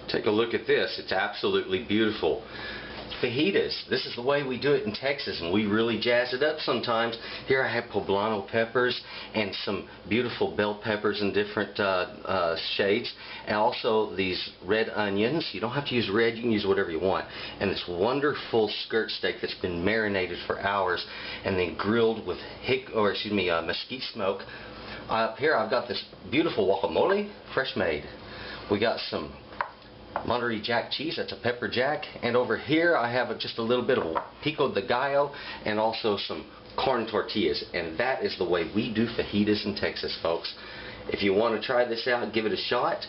Take a look at this. It's absolutely beautiful. Fajitas. This is the way we do it in Texas, and we really jazz it up sometimes. Here I have poblano peppers and some beautiful bell peppers in different shades, and also these red onions. You don't have to use red, you can use whatever you want. And this wonderful skirt steak that's been marinated for hours and then grilled with mesquite smoke. Up here I've got this beautiful guacamole, fresh made. We got some Monterey Jack cheese, that's a pepper jack, and over here I have just a little bit of pico de gallo and also some corn tortillas, and that is the way we do fajitas in Texas, folks. If you want to try this out, give it a shot.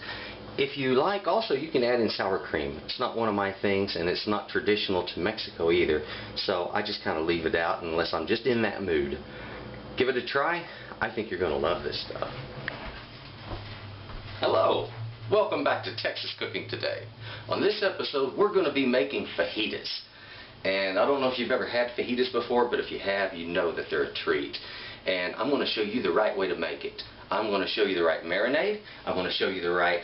If you like, also you can add in sour cream. It's not one of my things, and it's not traditional to Mexico either, so I just kind of leave it out unless I'm just in that mood. Give it a try. I think you're going to love this stuff. Hello. Welcome back to Texas Cooking Today. On this episode, we're going to be making fajitas. And I don't know if you've ever had fajitas before, but if you have, you know that they're a treat. And I'm going to show you the right way to make it. I'm going to show you the right marinade. I'm going to show you the right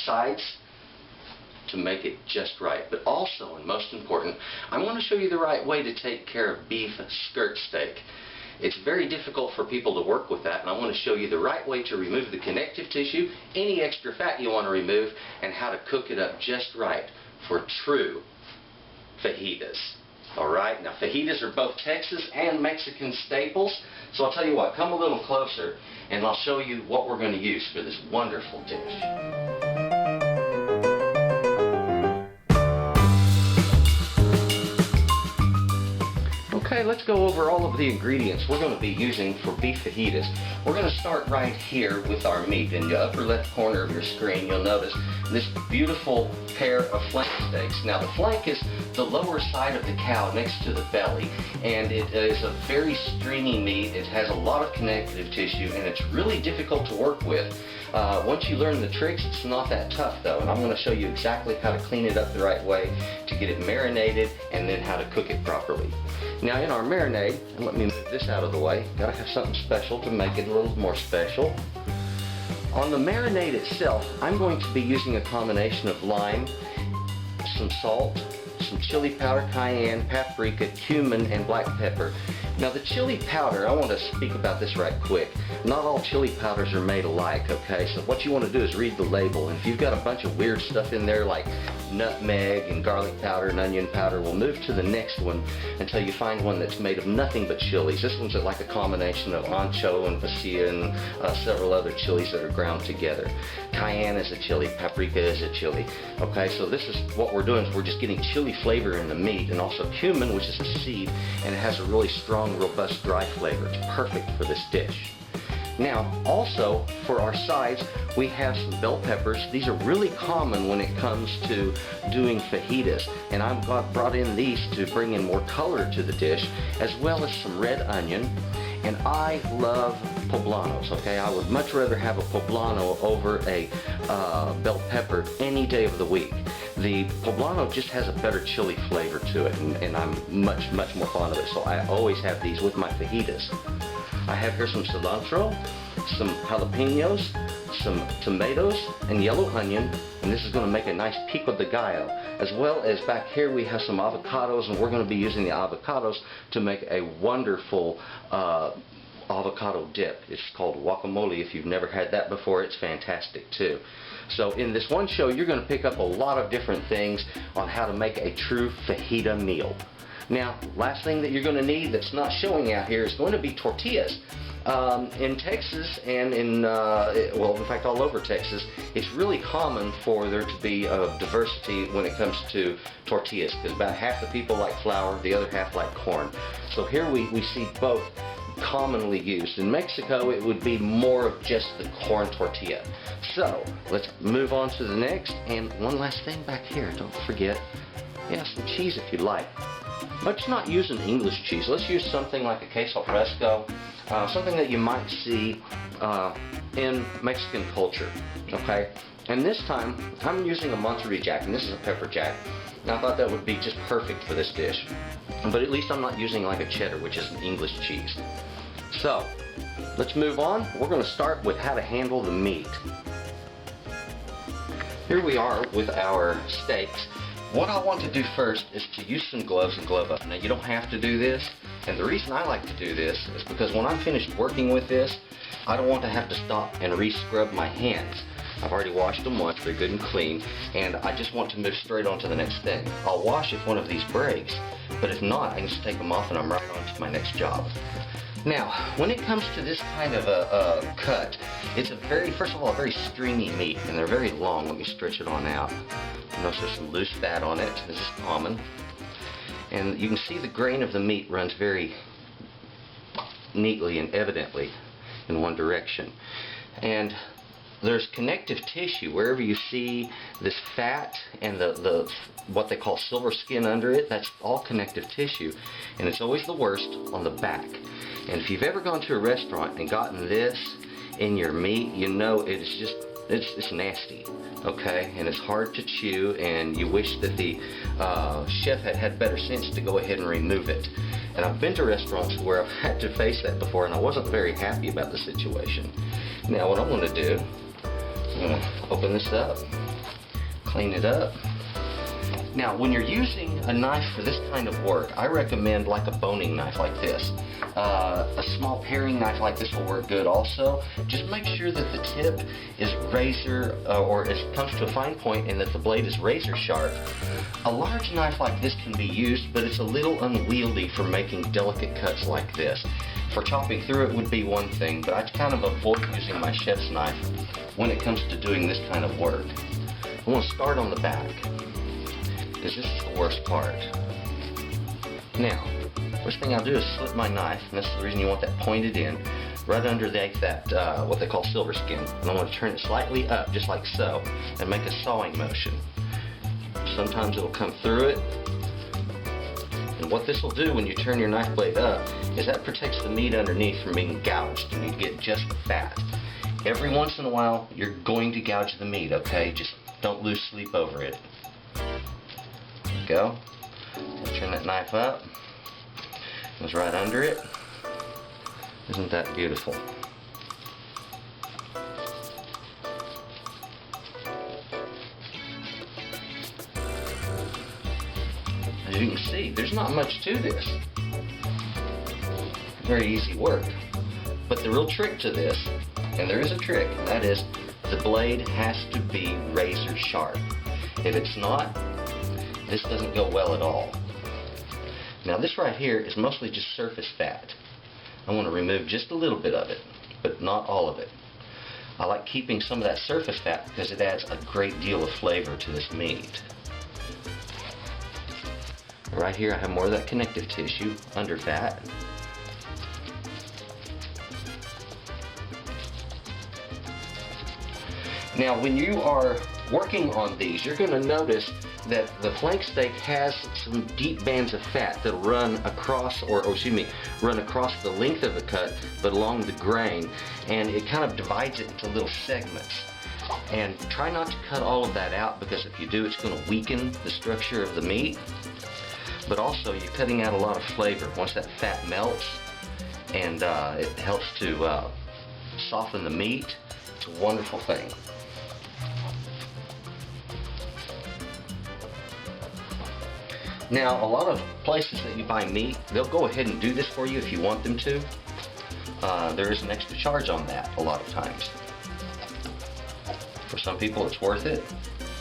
sides to make it just right. But also, and most important, I'm going to show you the right way to take care of beef skirt steak. It's very difficult for people to work with that, and I want to show you the right way to remove the connective tissue, any extra fat you want to remove, and how to cook it up just right for true fajitas. Alright, now fajitas are both Texas and Mexican staples, so I'll tell you what, come a little closer and I'll show you what we're going to use for this wonderful dish. Okay, let's go over all of the ingredients we're going to be using for beef fajitas. We're going to start right here with our meat. In the upper left corner of your screen, you'll notice this beautiful pair of flank steaks. Now, the flank is the lower side of the cow next to the belly, and it is a very stringy meat. It has a lot of connective tissue, and it's really difficult to work with. Once you learn the tricks, it's not that tough, though, and I'm going to show you exactly how to clean it up the right way to get it marinated and then how to cook it properly. Now, in our marinade, and let me move this out of the way, gotta have something special to make it a little more special. On the marinade itself, I'm going to be using a combination of lime, some salt, some chili powder, cayenne, paprika, cumin, and black pepper. Now, the chili powder, I want to speak about this right quick. Not all chili powders are made alike, okay? So what you want to do is read the label, and if you've got a bunch of weird stuff in there like nutmeg and garlic powder and onion powder, we'll move to the next one until you find one that's made of nothing but chilies. This one's like a combination of ancho and pasilla and several other chilies that are ground together. Cayenne is a chili, paprika is a chili. Okay, so this is what we're doing, is we're just getting chili flavor in the meat, and also cumin, which is a seed, and it has a really strong, robust, dry flavor. It's perfect for this dish. Now, also, for our sides, we have some bell peppers. These are really common when it comes to doing fajitas, and I've brought in these to bring in more color to the dish, as well as some red onion. And I love poblanos, okay? I would much rather have a poblano over a bell pepper any day of the week. The poblano just has a better chili flavor to it, and I'm much more fond of it, so I always have these with my fajitas. I have here some cilantro, some jalapenos, some tomatoes, and yellow onion, and this is going to make a nice pico de gallo. As well as back here we have some avocados, and we're going to be using the avocados to make a wonderful avocado dip. It's called guacamole. If you've never had that before, it's fantastic too. So in this one show, you're going to pick up a lot of different things on how to make a true fajita meal. Now, last thing that you're going to need that's not showing out here is going to be tortillas. In Texas and in fact all over Texas, it's really common for there to be a diversity when it comes to tortillas, because about half the people like flour, the other half like corn. So here we see both commonly used. In Mexico, it would be more of just the corn tortilla. So let's move on to the next. And one last thing back here, don't forget, some cheese if you like. Let's not use an English cheese. Let's use something like a queso fresco, something that you might see in Mexican culture, okay? And this time, I'm using a Monterey Jack, and this is a pepper jack. Now, I thought that would be just perfect for this dish. But at least I'm not using like a cheddar, which is an English cheese. So, let's move on. We're going to start with how to handle the meat. Here we are with our steaks. What I want to do first is to use some gloves and glove up. Now you don't have to do this, and the reason I like to do this is because when I'm finished working with this, I don't want to have to stop and re-scrub my hands. I've already washed them once, they're good and clean, and I just want to move straight on to the next thing. I'll wash if one of these breaks, but if not, I can just take them off and I'm right on to my next job. Now, when it comes to this kind of a cut, it's first of all, a very stringy meat, and they're very long. Let me stretch it on out. Notice there's some loose fat on it. This is common. And you can see the grain of the meat runs very neatly and evidently in one direction. And there's connective tissue wherever you see this fat and the what they call silver skin under it. That's all connective tissue, and it's always the worst on the back. And if you've ever gone to a restaurant and gotten this in your meat, you know it's nasty, okay? And it's hard to chew, and you wish that the chef had better sense to go ahead and remove it. And I've been to restaurants where I've had to face that before, and I wasn't very happy about the situation. Now what I'm going to do, I'm going to open this up, clean it up. Now, when you're using a knife for this kind of work, I recommend like a boning knife like this. A small paring knife like this will work good also. Just make sure that the tip is razor, or it comes to a fine point, and that the blade is razor sharp. A large knife like this can be used, but it's a little unwieldy for making delicate cuts like this. For chopping through it would be one thing, but I kind of avoid using my chef's knife when it comes to doing this kind of work. I want to start on the back, because this is the worst part. Now, first thing I'll do is slip my knife, and this is the reason you want that pointed in, right under that what they call silver skin. And I want to turn it slightly up, just like so, and make a sawing motion. Sometimes it'll come through it. And what this will do when you turn your knife blade up is that protects the meat underneath from being gouged, and you get just the fat. Every once in a while, you're going to gouge the meat, okay? Just don't lose sleep over it. There we go. Turn that knife up. Goes right under it. Isn't that beautiful? As you can see, there's not much to this. Very easy work. But the real trick to this, and there is a trick, and that is the blade has to be razor sharp. If it's not, this doesn't go well at all. Now this right here is mostly just surface fat. I want to remove just a little bit of it, but not all of it. I like keeping some of that surface fat because it adds a great deal of flavor to this meat. Right here I have more of that connective tissue under fat. Now when you are working on these, you're going to notice that the flank steak has some deep bands of fat that run across, run across the length of the cut, but along the grain, and it kind of divides it into little segments. And try not to cut all of that out, because if you do, it's going to weaken the structure of the meat. But also, you're cutting out a lot of flavor once that fat melts, and it helps to soften the meat. It's a wonderful thing. Now, a lot of places that you buy meat, they'll go ahead and do this for you if you want them to. There is an extra charge on that a lot of times. For some people, it's worth it.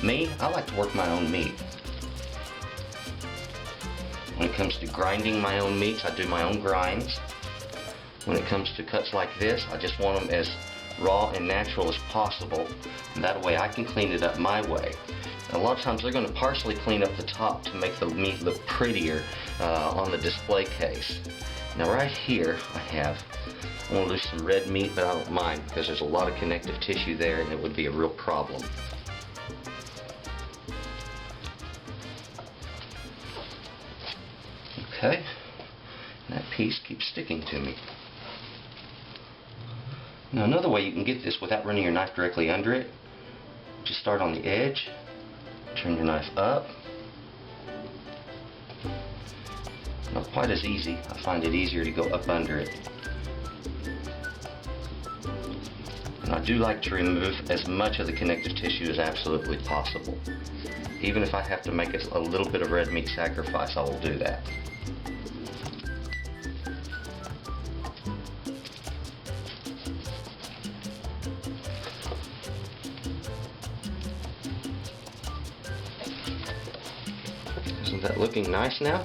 Me, I like to work my own meat. When it comes to grinding my own meats, I do my own grinds. When it comes to cuts like this, I just want them as raw and natural as possible, and that way I can clean it up my way. And a lot of times they're going to partially clean up the top to make the meat look prettier on the display case. Now right here I want to lose some red meat, but I don't mind because there's a lot of connective tissue there and it would be a real problem. Okay, and that piece keeps sticking to me. Now another way you can get this without running your knife directly under it, just start on the edge, turn your knife up. Not quite as easy. I find it easier to go up under it. And And I do like to remove as much of the connective tissue as absolutely possible. Even if I have to make a little bit of red meat sacrifice, I will do that. Isn't that looking nice now?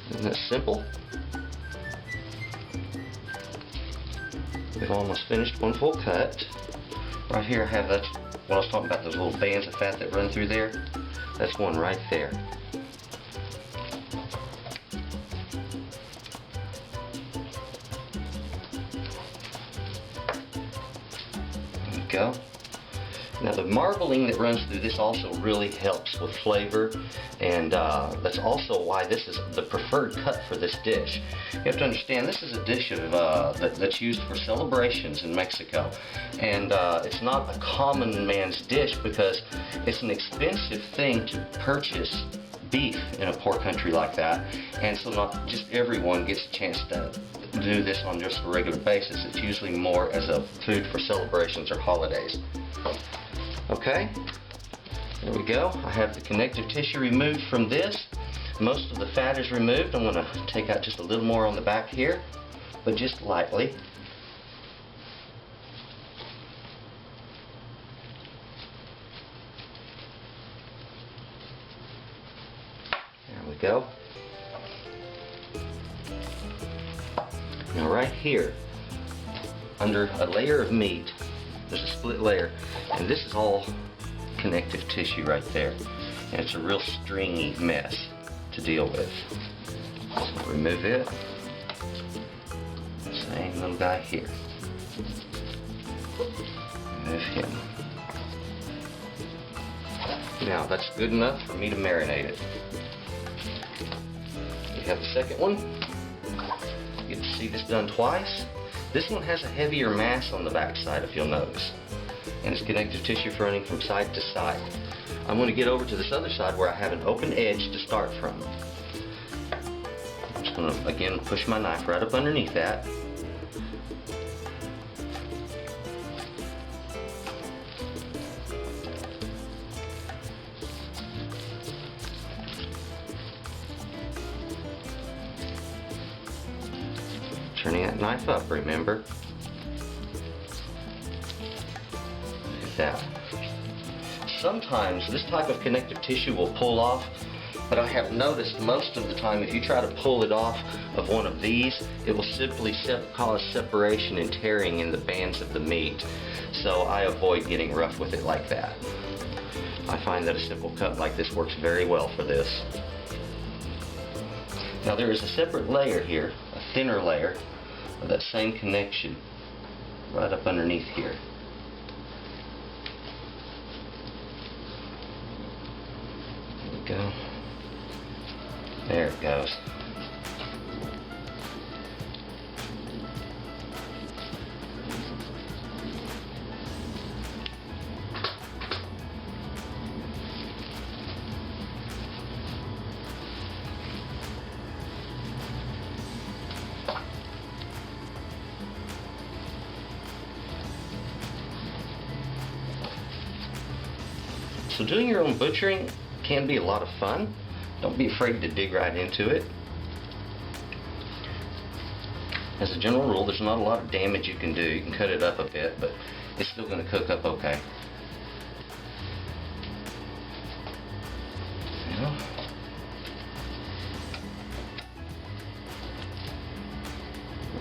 Isn't that simple? We've almost finished one full cut. Right here I have that, what I was talking about, those little bands of fat that run through there. That's one right there. There we go. Now the marbling that runs through this also really helps with flavor, and that's also why this is the preferred cut for this dish. You have to understand, this is a dish of, that's used for celebrations in Mexico, and it's not a common man's dish because it's an expensive thing to purchase beef in a poor country like that, and so not just everyone gets a chance to do this on just a regular basis. It's usually more as a food for celebrations or holidays. Okay, there we go. I have the connective tissue removed from this. Most of the fat is removed. I'm going to take out just a little more on the back here, but just lightly. There we go. Now right here, under a layer of meat, there's a split layer, and this is all connective tissue right there, and it's a real stringy mess to deal with. So remove it. Same little guy here. Remove him. Now that's good enough for me to marinate it. We have the second one. You get to see this done twice. This one has a heavier mass on the back side, if you'll notice, and it's connective tissue running from side to side. I'm going to get over to this other side where I have an open edge to start from. I'm just going to again push my knife right up underneath that. Turning that knife up, remember. Look at that. Sometimes this type of connective tissue will pull off, but I have noticed most of the time if you try to pull it off of one of these, it will simply cause separation and tearing in the bands of the meat. So I avoid getting rough with it like that. I find that a simple cut like this works very well for this. Now there is a separate layer here, a thinner layer of that same connection right up underneath here. There we go. There it goes. So doing your own butchering can be a lot of fun. Don't be afraid to dig right into it. As a general rule, there's not a lot of damage you can do. You can cut it up a bit, but it's still going to cook up okay. Now,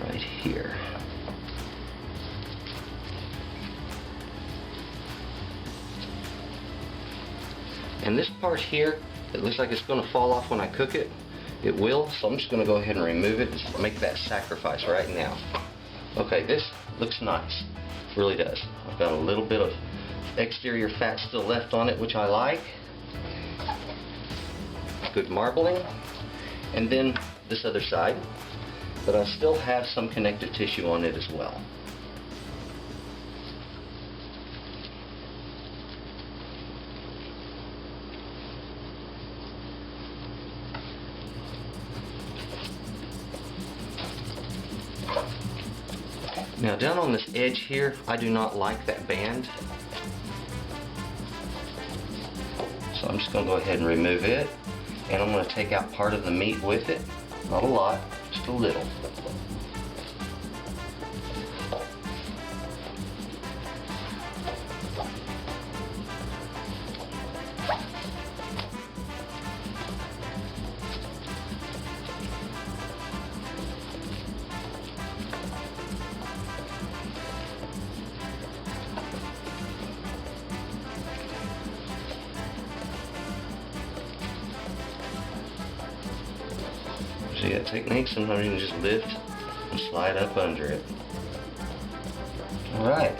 right here. And this part here, it looks like it's going to fall off when I cook it. It will, so I'm just going to go ahead and remove it and make that sacrifice right now. Okay, this looks nice. It really does. I've got a little bit of exterior fat still left on it, which I like. Good marbling. And then this other side, but I still have some connective tissue on it as well. Now down on this edge here, I do not like that band. So I'm just going to go ahead and remove it. And I'm going to take out part of the meat with it. Not a lot, just a little. See that technique? Sometimes you can just lift and slide up under it. Alright.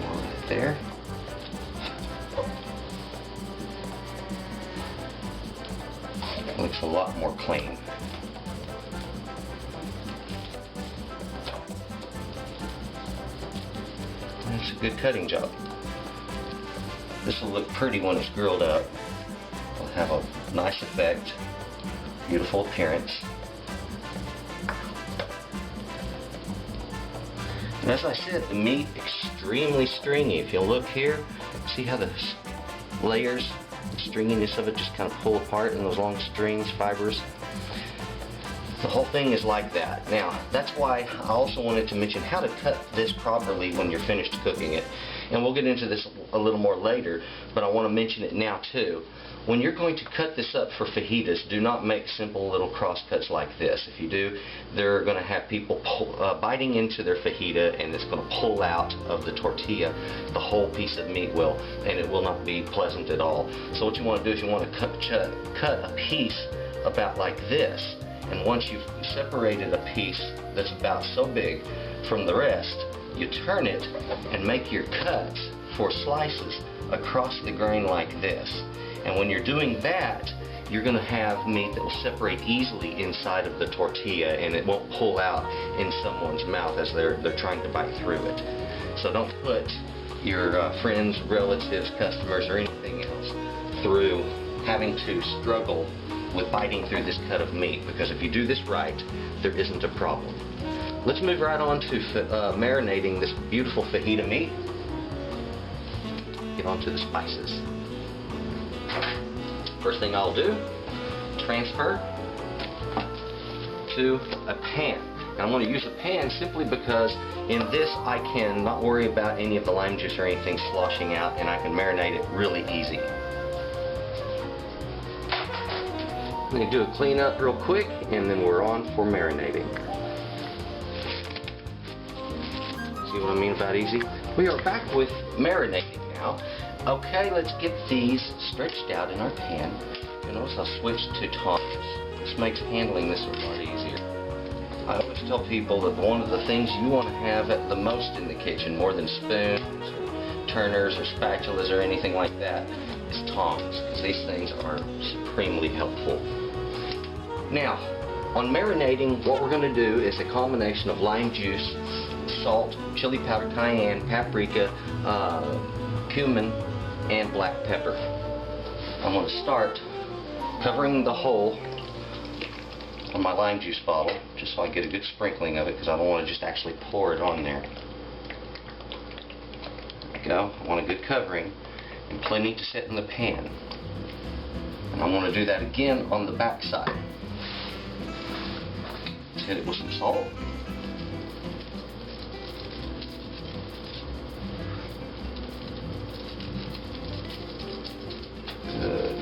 Right there. Looks a lot more clean. That's a good cutting job. This will look pretty when it's grilled up. It'll have a nice effect. Beautiful appearance. And as I said, the meat extremely stringy. If you look here, see how the layers, the stringiness of it just kind of pull apart in those long strings, fibers. The whole thing is like that. Now, that's why I also wanted to mention how to cut this properly when you're finished cooking it. And we'll get into this a little more later, but I want to mention it now too. When you're going to cut this up for fajitas, do not make simple little cross cuts like this. If you do, they're going to have people biting into their fajita, and it's going to pull out of the tortilla the whole piece of meat will, and it will not be pleasant at all. So what you want to do is you want to cut a piece about like this, and once you've separated a piece that's about so big from the rest, you turn it and make your cuts for slices across the grain like this. And when you're doing that, you're going to have meat that will separate easily inside of the tortilla, and it won't pull out in someone's mouth as they're trying to bite through it. So don't put your friends, relatives, customers, or anything else through having to struggle with biting through this cut of meat, because if you do this right, there isn't a problem. Let's move right on to marinating this beautiful fajita meat. Get on to the spices. First thing I'll do, transfer to a pan. And I'm going to use a pan simply because in this I can not worry about any of the lime juice or anything sloshing out, and I can marinate it really easy. I'm going to do a clean up real quick, and then we're on for marinating. See what I mean about easy? We are back with marinating now. Okay, let's get these stretched out in our pan. You'll notice I'll switch to tongs. This makes handling this a lot easier. I always tell people that one of the things you want to have at the most in the kitchen, more than spoons or turners or spatulas or anything like that, is tongs, because these things are supremely helpful. Now, on marinating, what we're going to do is a combination of lime juice, salt, chili powder, cayenne, paprika, cumin, and black pepper. I'm going to start covering the hole on my lime juice bottle, just so I get a good sprinkling of it, because I don't want to just actually pour it on there. There we go. I want a good covering and plenty to set in the pan. And I want to do that again on the back side. Let's hit it with some salt. Good.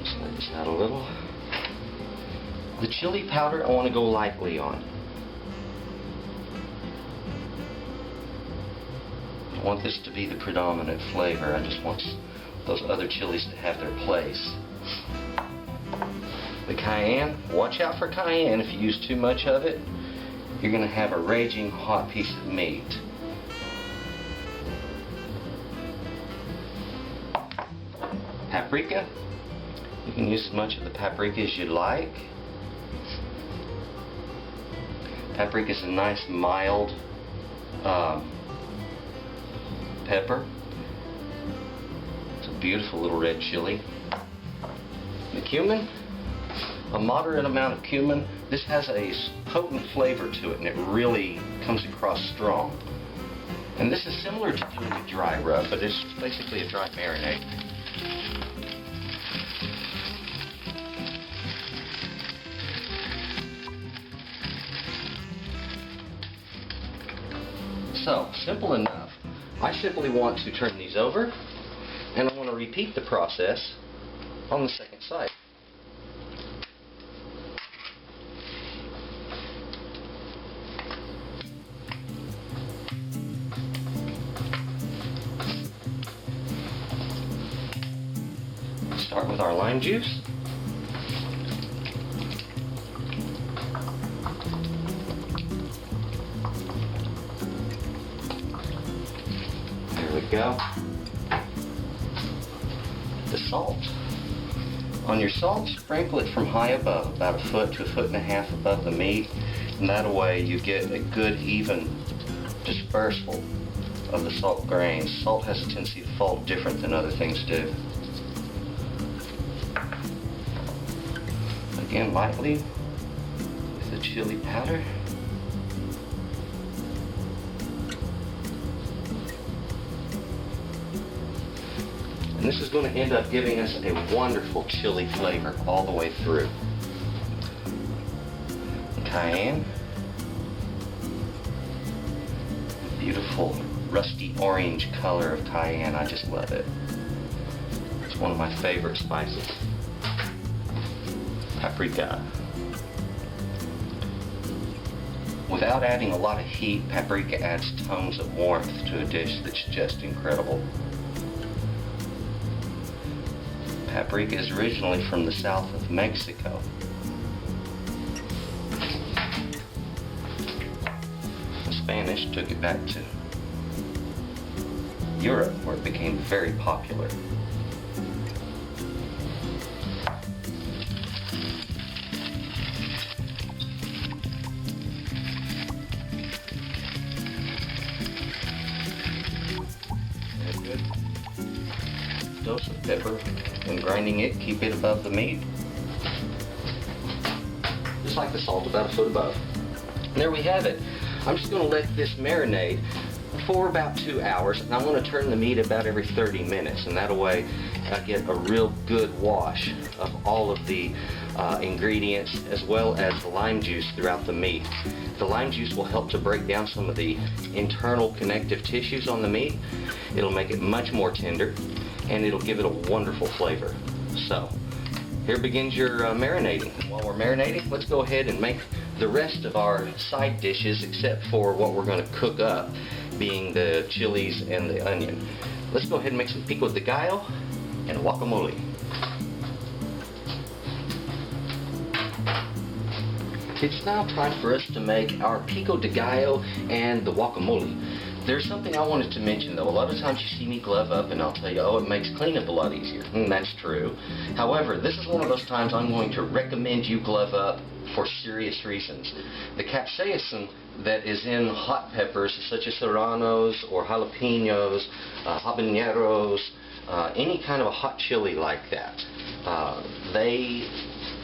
Slide this out a little. The chili powder I want to go lightly on. I want this to be the predominant flavor. I just want those other chilies to have their place. The cayenne, watch out for cayenne. If you use too much of it, you're going to have a raging hot piece of meat. Paprika, you can use as much of the paprika as you like. Paprika is a nice mild pepper. It's a beautiful little red chili. The cumin, a moderate amount of cumin This has a potent flavor to it, and it really comes across strong. And this is similar to doing a dry rub, but it's basically a dry marinade. So, simple enough. I simply want to turn these over, and I want to repeat the process on the second side. Start with our lime juice. There we go. The salt. On your salt, sprinkle it from high above, about a foot to a foot and a half above the meat, and that way you get a good even dispersal of the salt grains. Salt has a tendency to fall different than other things do. Again, lightly with the chili powder. And this is going to end up giving us a wonderful chili flavor all the way through. Cayenne. Beautiful rusty orange color of cayenne. I just love it. It's one of my favorite spices. Paprika. Without adding a lot of heat, paprika adds tones of warmth to a dish that's just incredible. Paprika is originally from the south of Mexico. The Spanish took it back to Europe, where it became very popular. Good dose of pepper. When grinding it, keep it above the meat. Just like the salt, about a foot above. And there we have it. I'm just going to let this marinate for about 2 hours, and I want to turn the meat about every 30 minutes, and that way I get a real good wash of all of the ingredients as well as the lime juice throughout the meat. The lime juice will help to break down some of the internal connective tissues on the meat. It'll make it much more tender, and it'll give it a wonderful flavor. So, here begins your marinating. While we're marinating, let's go ahead and make the rest of our side dishes, except for what we're going to cook up, being the chilies and the onion. Let's go ahead and make some pico de gallo and guacamole. It's now time for us to make our pico de gallo and the guacamole. There's something I wanted to mention though. A lot of times you see me glove up and I'll tell you, oh, it makes cleanup a lot easier. That's true. However, this is one of those times I'm going to recommend you glove up for serious reasons. The capsaicin that is in hot peppers such as serranos or jalapenos, habaneros, any kind of a hot chili like that,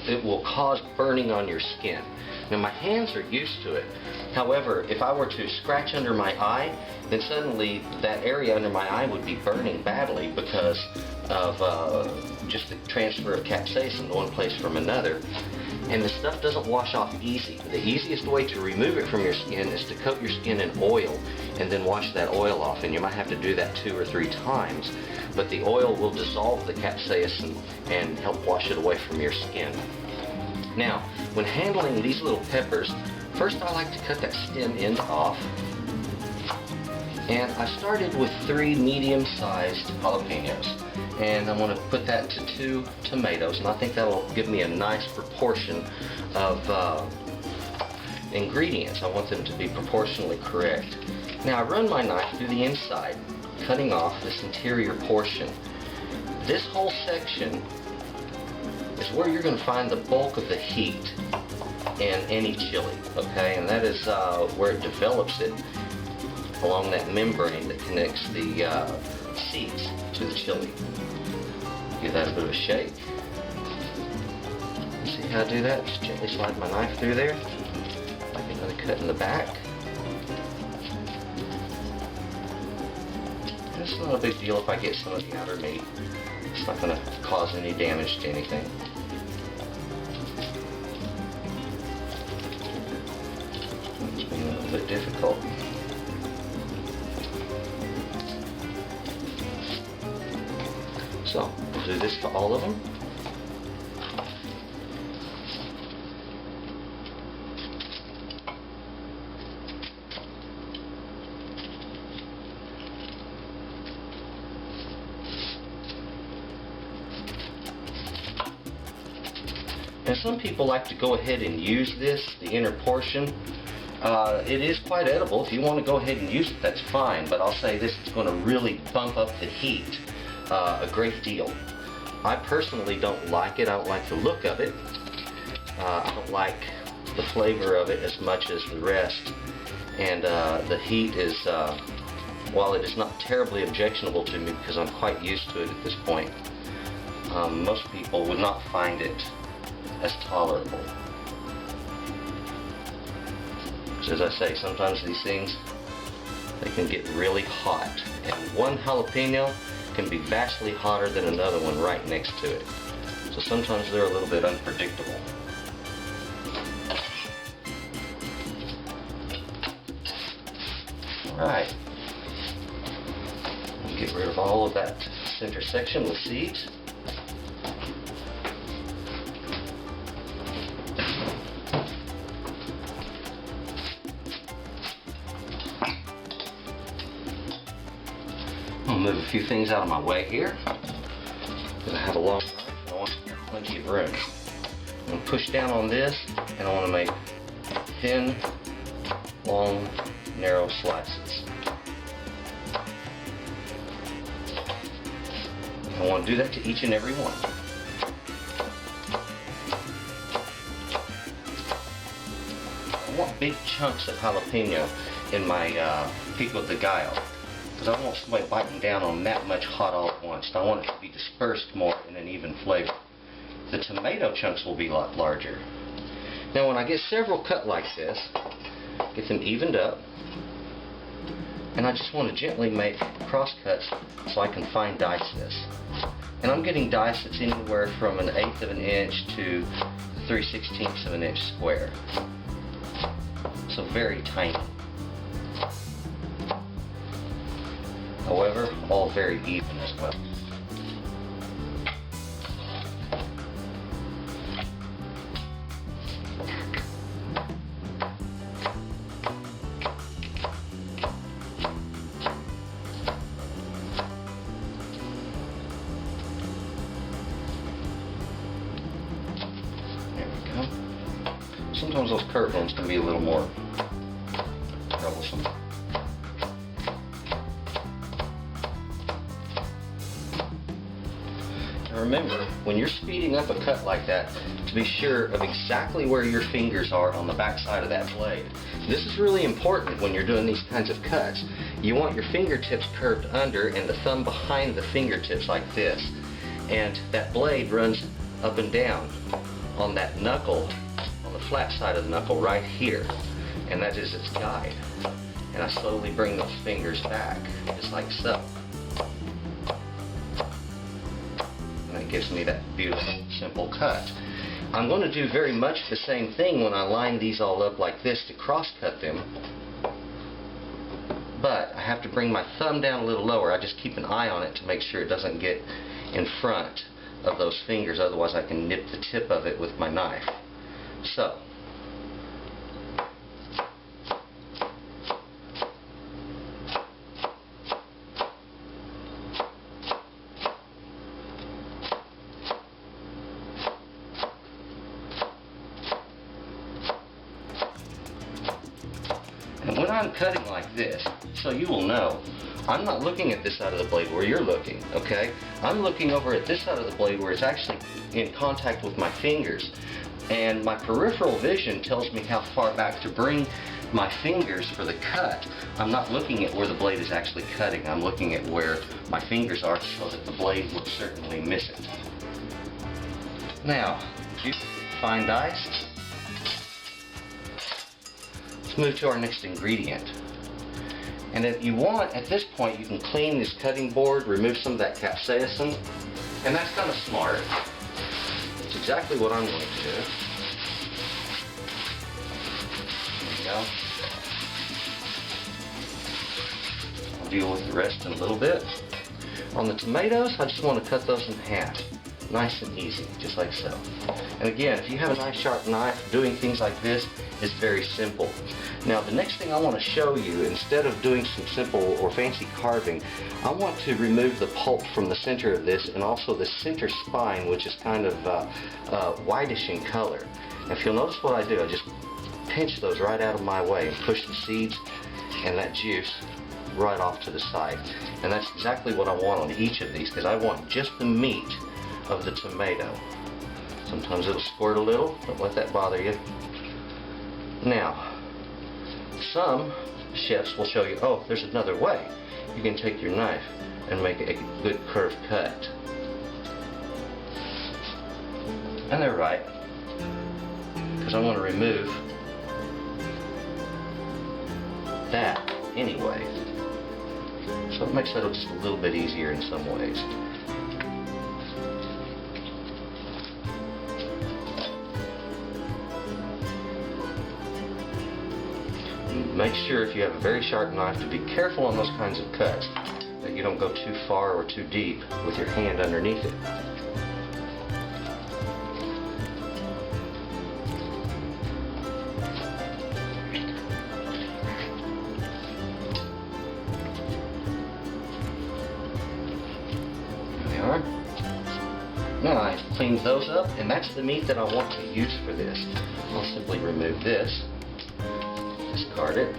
it will cause burning on your skin. Now my hands are used to it. However, if I were to scratch under my eye, then suddenly that area under my eye would be burning badly because of just the transfer of capsaicin to one place from another. And the stuff doesn't wash off easy. The easiest way to remove it from your skin is to coat your skin in oil and then wash that oil off. And you might have to do that 2 or 3 times. But the oil will dissolve the capsaicin and help wash it away from your skin. Now, when handling these little peppers, first I like to cut that stem end off. And I started with 3 medium-sized jalapenos. And I'm going to put that into 2 tomatoes, and I think that'll give me a nice proportion of ingredients. I want them to be proportionally correct. Now I run my knife through the inside, cutting off this interior portion. This whole section is where you're going to find the bulk of the heat in any chili, okay? And that is where it develops it along that membrane that connects the seeds to the chili. Give that a bit of a shake. See how I do that? Just gently slide my knife through there. Make another cut in the back. It's not a big deal if I get some of the outer meat. It's not going to cause any damage to anything. It's being a little bit difficult. So, we'll do this for all of them. And some people like to go ahead and use this, the inner portion. It is quite edible. If you want to go ahead and use it, that's fine. But I'll say this is going to really bump up the heat a great deal. I personally don't like it. I don't like the look of it. I don't like the flavor of it as much as the rest. And the heat is, while it is not terribly objectionable to me because I'm quite used to it at this point, most people would not find it as tolerable. As I say, sometimes these things, they can get really hot, and one jalapeno can be vastly hotter than another one right next to it. So sometimes they're a little bit unpredictable. Alright, get rid of all of that center section with seeds. I'll move a few things out of my way here. Because I have a long knife and I want plenty of room. I'm going to push down on this and I want to make thin, long, narrow slices. I want to do that to each and every one. I want big chunks of jalapeno in my pico de gallo. Because I don't want somebody biting down on that much hot all at once. I want it to be dispersed more in an even flavor. The tomato chunks will be a lot larger. Now when I get several cut like this, get them evened up, and I just want to gently make cross cuts so I can fine dice this. And I'm getting dice that's anywhere from 1/8 of an inch to 3/16 of an inch square. So very tiny. However, all very even as well. There we go. Sometimes those curved ones can be a little more troublesome. Remember, when you're speeding up a cut like that, to be sure of exactly where your fingers are on the back side of that blade. This is really important when you're doing these kinds of cuts. You want your fingertips curved under and the thumb behind the fingertips like this. And that blade runs up and down on that knuckle, on the flat side of the knuckle right here. And that is its guide. And I slowly bring those fingers back, just like so. Gives me that beautiful, simple cut. I'm going to do very much the same thing when I line these all up like this to cross-cut them, but I have to bring my thumb down a little lower. I just keep an eye on it to make sure it doesn't get in front of those fingers, otherwise I can nip the tip of it with my knife. So, and when I'm cutting like this, so you will know, I'm not looking at this side of the blade where you're looking, okay? I'm looking over at this side of the blade where it's actually in contact with my fingers. And my peripheral vision tells me how far back to bring my fingers for the cut. I'm not looking at where the blade is actually cutting. I'm looking at where my fingers are so that the blade will certainly miss it. Now, fine dice. Let's move to our next ingredient. And if you want, at this point, you can clean this cutting board, remove some of that capsaicin, and that's kind of smart. It's exactly what I'm going to do. There you go. I'll deal with the rest in a little bit. On the tomatoes, I just want to cut those in half. Nice and easy, just like so. And again, if you have a nice sharp knife, doing things like this is very simple. Now the next thing I want to show you, instead of doing some simple or fancy carving, I want to remove the pulp from the center of this and also the center spine, which is kind of whitish in color. And if you'll notice what I do, I just pinch those right out of my way and push the seeds and that juice right off to the side. And that's exactly what I want on each of these, because I want just the meat of the tomato. Sometimes it'll squirt a little, don't let that bother you. Now, some chefs will show you, oh, there's another way. You can take your knife and make a good curved cut. And they're right, because I want to remove that anyway. So it makes it just a little bit easier in some ways. Make sure if you have a very sharp knife to be careful on those kinds of cuts, that you don't go too far or too deep with your hand underneath it. There we are. Now I've cleaned those up, and that's the meat that I want to use for this. I'll simply remove this. Discard it.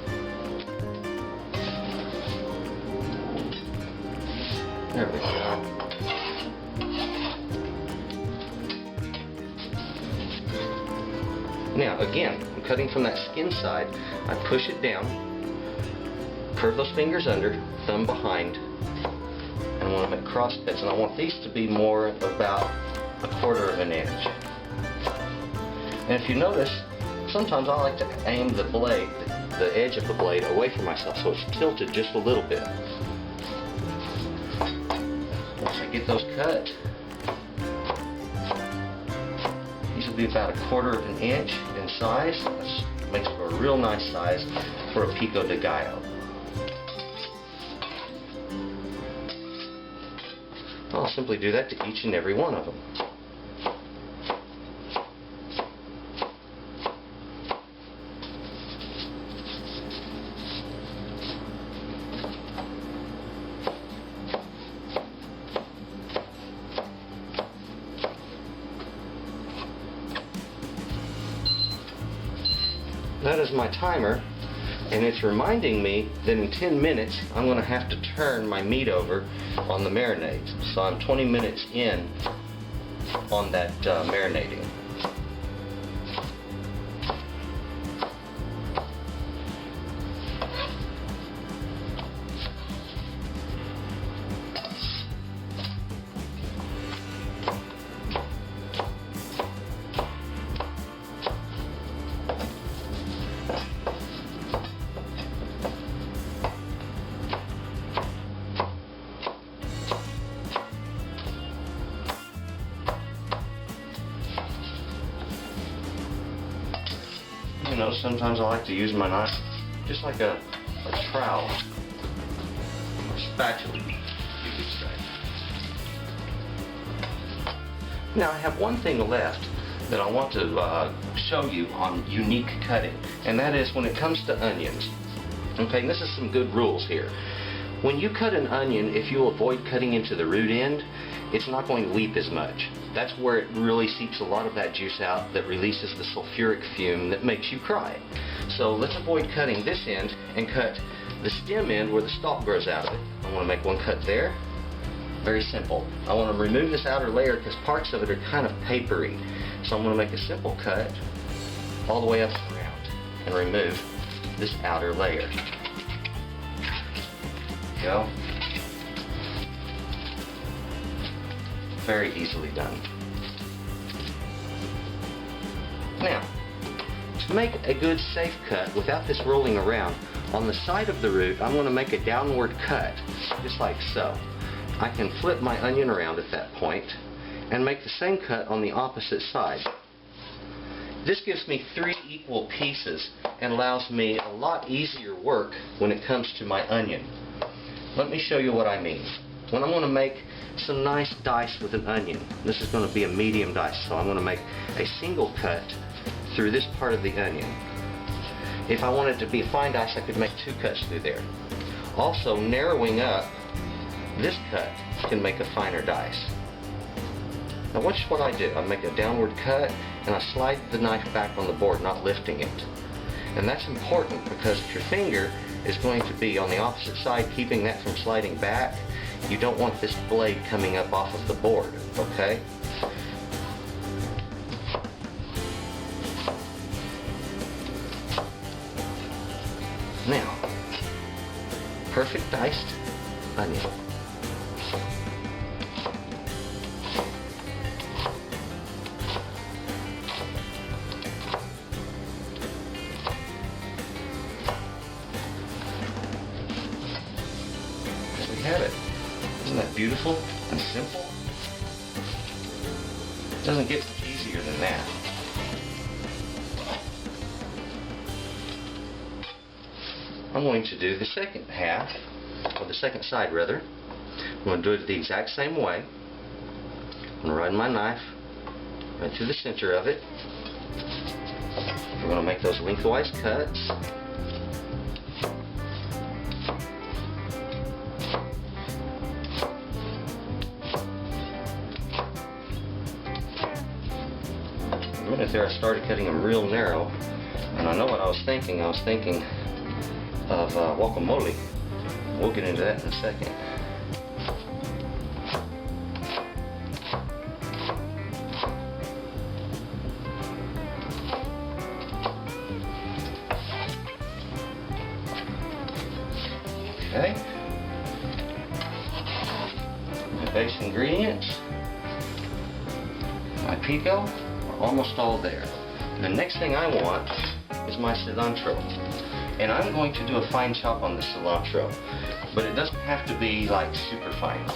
There we go. Now again, I'm cutting from that skin side. I push it down, curve those fingers under, thumb behind, and I want to make cross cuts, and I want these to be more about 1/4 of an inch. And if you notice, sometimes I like to aim the blade, the edge of the blade, away from myself so it's tilted just a little bit. Once I get those cut, these will be about 1/4 of an inch in size. That makes for a real nice size for a pico de gallo. I'll simply do that to each and every one of them. That is my timer, and it's reminding me that in 10 minutes I'm going to have to turn my meat over on the marinade. So I'm 20 minutes in on that marinating. You know, sometimes I like to use my knife just like a trowel or spatula, you could say. Now I have one thing left that I want to show you on unique cutting, and that is when it comes to onions. Okay, and this is some good rules here. When you cut an onion, if you avoid cutting into the root end, it's not going to leap as much. That's where it really seeps a lot of that juice out that releases the sulfuric fume that makes you cry. So let's avoid cutting this end and cut the stem end where the stalk grows out of it. I want to make one cut there. Very simple. I want to remove this outer layer because parts of it are kind of papery. So I'm going to make a simple cut all the way up and around and remove this outer layer. Go. Very easily done. Now, to make a good safe cut without this rolling around, on the side of the root, I'm going to make a downward cut, just like so. I can flip my onion around at that point and make the same cut on the opposite side. This gives me 3 equal pieces and allows me a lot easier work when it comes to my onion. Let me show you what I mean. When I'm going to make some nice dice with an onion, this is going to be a medium dice, so I'm going to make a single cut through this part of the onion. If I wanted to be a fine dice, I could make 2 cuts through there. Also, narrowing up this cut can make a finer dice. Now watch what I do. I make a downward cut and I slide the knife back on the board, not lifting it. And that's important because if your finger is going to be on the opposite side, keeping that from sliding back, you don't want this blade coming up off of the board, okay? Now, perfect diced onion. There we have it. Isn't that beautiful and simple? It doesn't get much easier than that. I'm going to do the second half, or the second side rather. I'm going to do it the exact same way. I'm going to run my knife right through the center of it. We're going to make those lengthwise cuts. A minute there I started cutting them real narrow, and I know what I was thinking. I was thinking of guacamole. We'll get into that in a second. Okay. My base ingredients, my pico, are almost all there. The next thing I want is my cilantro. And I'm going to do a fine chop on the cilantro, but it doesn't have to be like super fine.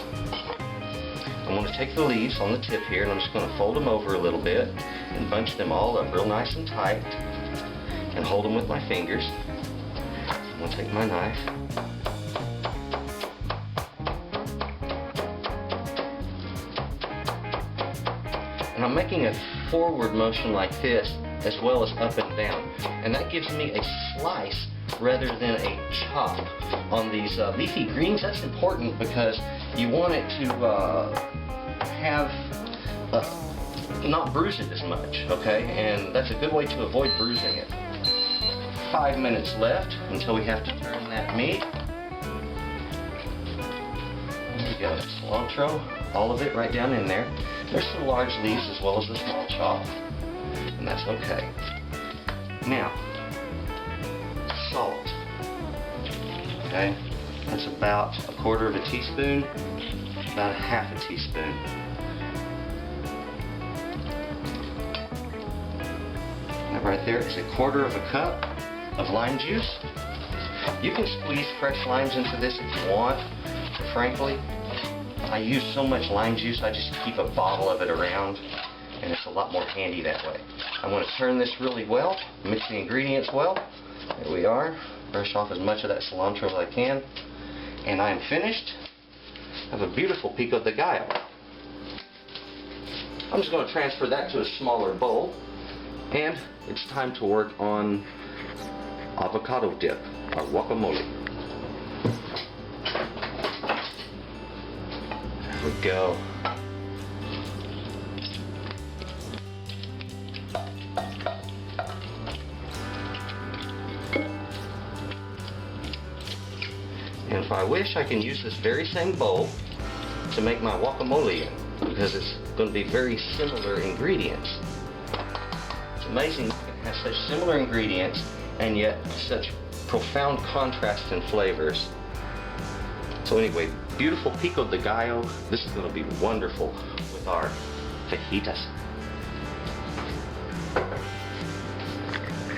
I'm going to take the leaves on the tip here and I'm just going to fold them over a little bit and bunch them all up real nice and tight and hold them with my fingers. I'm going to take my knife. And I'm making a forward motion like this as well as up and down. And that gives me a slice rather than a chop. On these leafy greens, that's important because you want it to have not bruise it as much, okay? And that's a good way to avoid bruising it. 5 minutes left until we have to turn that meat. There we go, cilantro, all of it right down in there. There's some large leaves as well as a small chop, and that's okay. Now, salt. Okay, that's about 1/4 of a teaspoon, about 1/2 teaspoon. That right there is 1/4 cup of lime juice. You can squeeze fresh limes into this if you want. Frankly, I use so much lime juice, I just keep a bottle of it around, and it's a lot more handy that way. I'm going to turn this really well, mix the ingredients well. There we are. Brush off as much of that cilantro as I can, and I am finished. I have a beautiful pico de gallo. I'm just going to transfer that to a smaller bowl, and it's time to work on avocado dip, or guacamole. There we go. And if I wish, I can use this very same bowl to make my guacamole in, because it's going to be very similar ingredients. It's amazing you can have such similar ingredients and yet such profound contrast in flavors. So anyway, beautiful pico de gallo. This is going to be wonderful with our fajitas.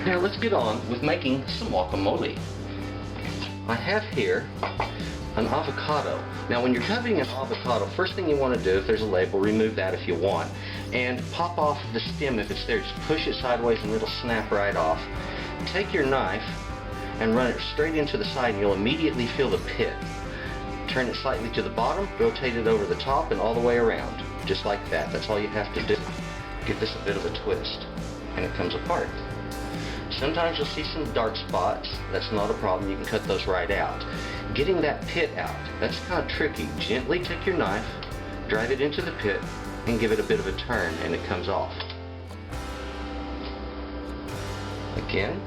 Now let's get on with making some guacamole. I have here an avocado. Now when you're cutting an avocado, first thing you want to do, if there's a label, remove that if you want. And pop off the stem if it's there. Just push it sideways and it'll snap right off. Take your knife and run it straight into the side and you'll immediately feel the pit. Turn it slightly to the bottom, rotate it over the top and all the way around. Just like that. That's all you have to do. Give this a bit of a twist and it comes apart. Sometimes you'll see some dark spots. That's not a problem. You can cut those right out. Getting that pit out, that's kind of tricky. Gently take your knife, drive it into the pit, and give it a bit of a turn, and it comes off. Again,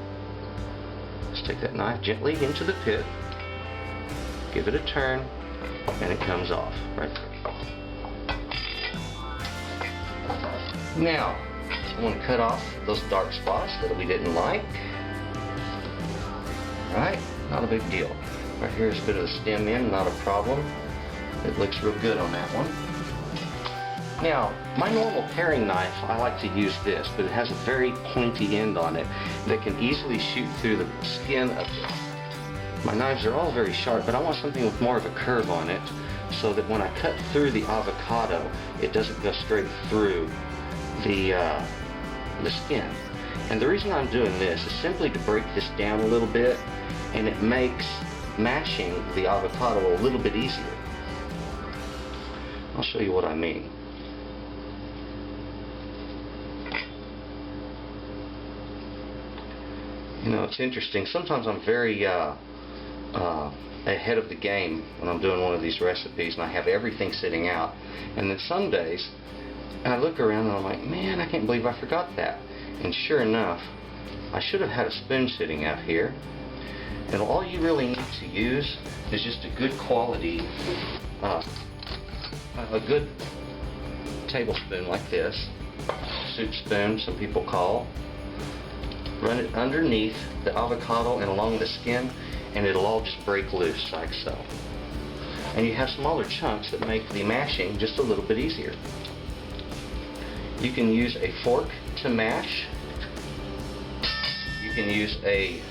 just take that knife gently into the pit, give it a turn, and it comes off. Right there. Now, I want to cut off those dark spots that we didn't like. Right? Not a big deal. Right here is a bit of a stem in, not a problem. It looks real good on that one. Now, my normal paring knife, I like to use this, but it has a very pointy end on it that can easily shoot through the skin of it. My knives are all very sharp, but I want something with more of a curve on it so that when I cut through the avocado, it doesn't go straight through the skin. And the reason I'm doing this is simply to break this down a little bit, and it makes mashing the avocado a little bit easier. I'll show you what I mean. You know, it's interesting. Sometimes I'm very ahead of the game when I'm doing one of these recipes and I have everything sitting out. And then some days I look around and I'm like, man, I can't believe I forgot that. And sure enough, I should have had a spoon sitting out here. And all you really need to use is just a good quality, a good tablespoon like this, soup spoon some people call. Run it underneath the avocado and along the skin, and it'll all just break loose like so. And you have smaller chunks that make the mashing just a little bit easier. You can use a fork to mash. You can use a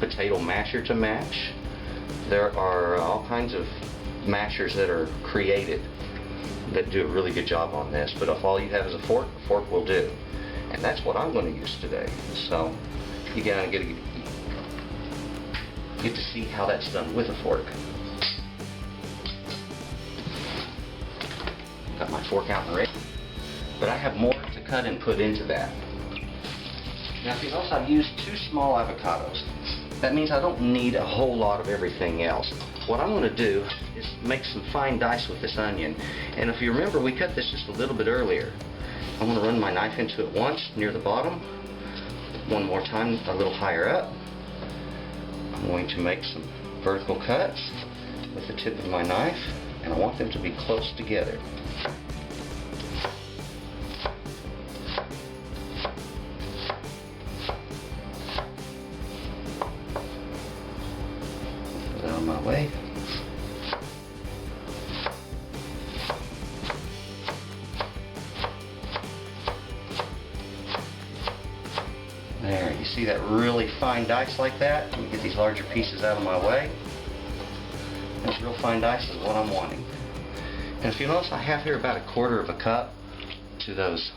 potato masher to mash. There are all kinds of mashers that are created that do a really good job on this, but if all you have is a fork will do. And that's what I'm going to use today. So you gotta get to see how that's done with a fork. Got my fork out and ready, but I have more to cut and put into that. Now if you notice, I've used 2 small avocados. That means I don't need a whole lot of everything else. What I'm going to do is make some fine dice with this onion. And if you remember, we cut this just a little bit earlier. I'm going to run my knife into it once near the bottom, one more time a little higher up. I'm going to make some vertical cuts with the tip of my knife, and I want them to be close together. Put that out of my way. There, you see that really fine dice like that? Let me get these larger pieces out of my way. This real fine dice is what I'm wanting. And if you notice, I have here about 1/4 of a cup to those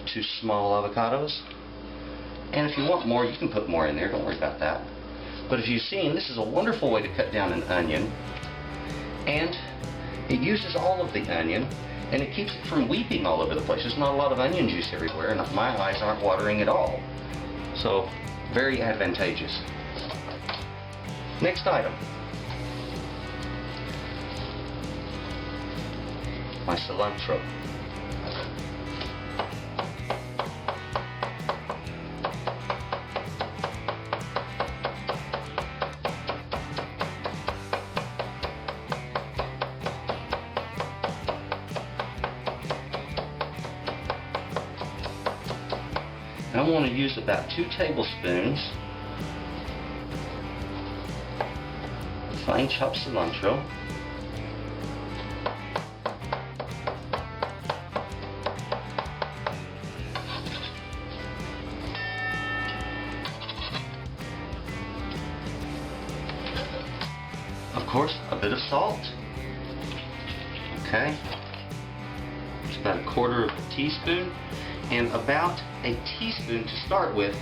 2 small avocados. And if you want more, you can put more in there, don't worry about that. But if you've seen, this is a wonderful way to cut down an onion. And it uses all of the onion, and it keeps it from weeping all over the place. There's not a lot of onion juice everywhere, and my eyes aren't watering at all. So, very advantageous. Next item. My cilantro. I want to use about 2 tablespoons of fine chopped cilantro. a bit of salt. Okay. It's about a quarter of a teaspoon, and about a teaspoon to start with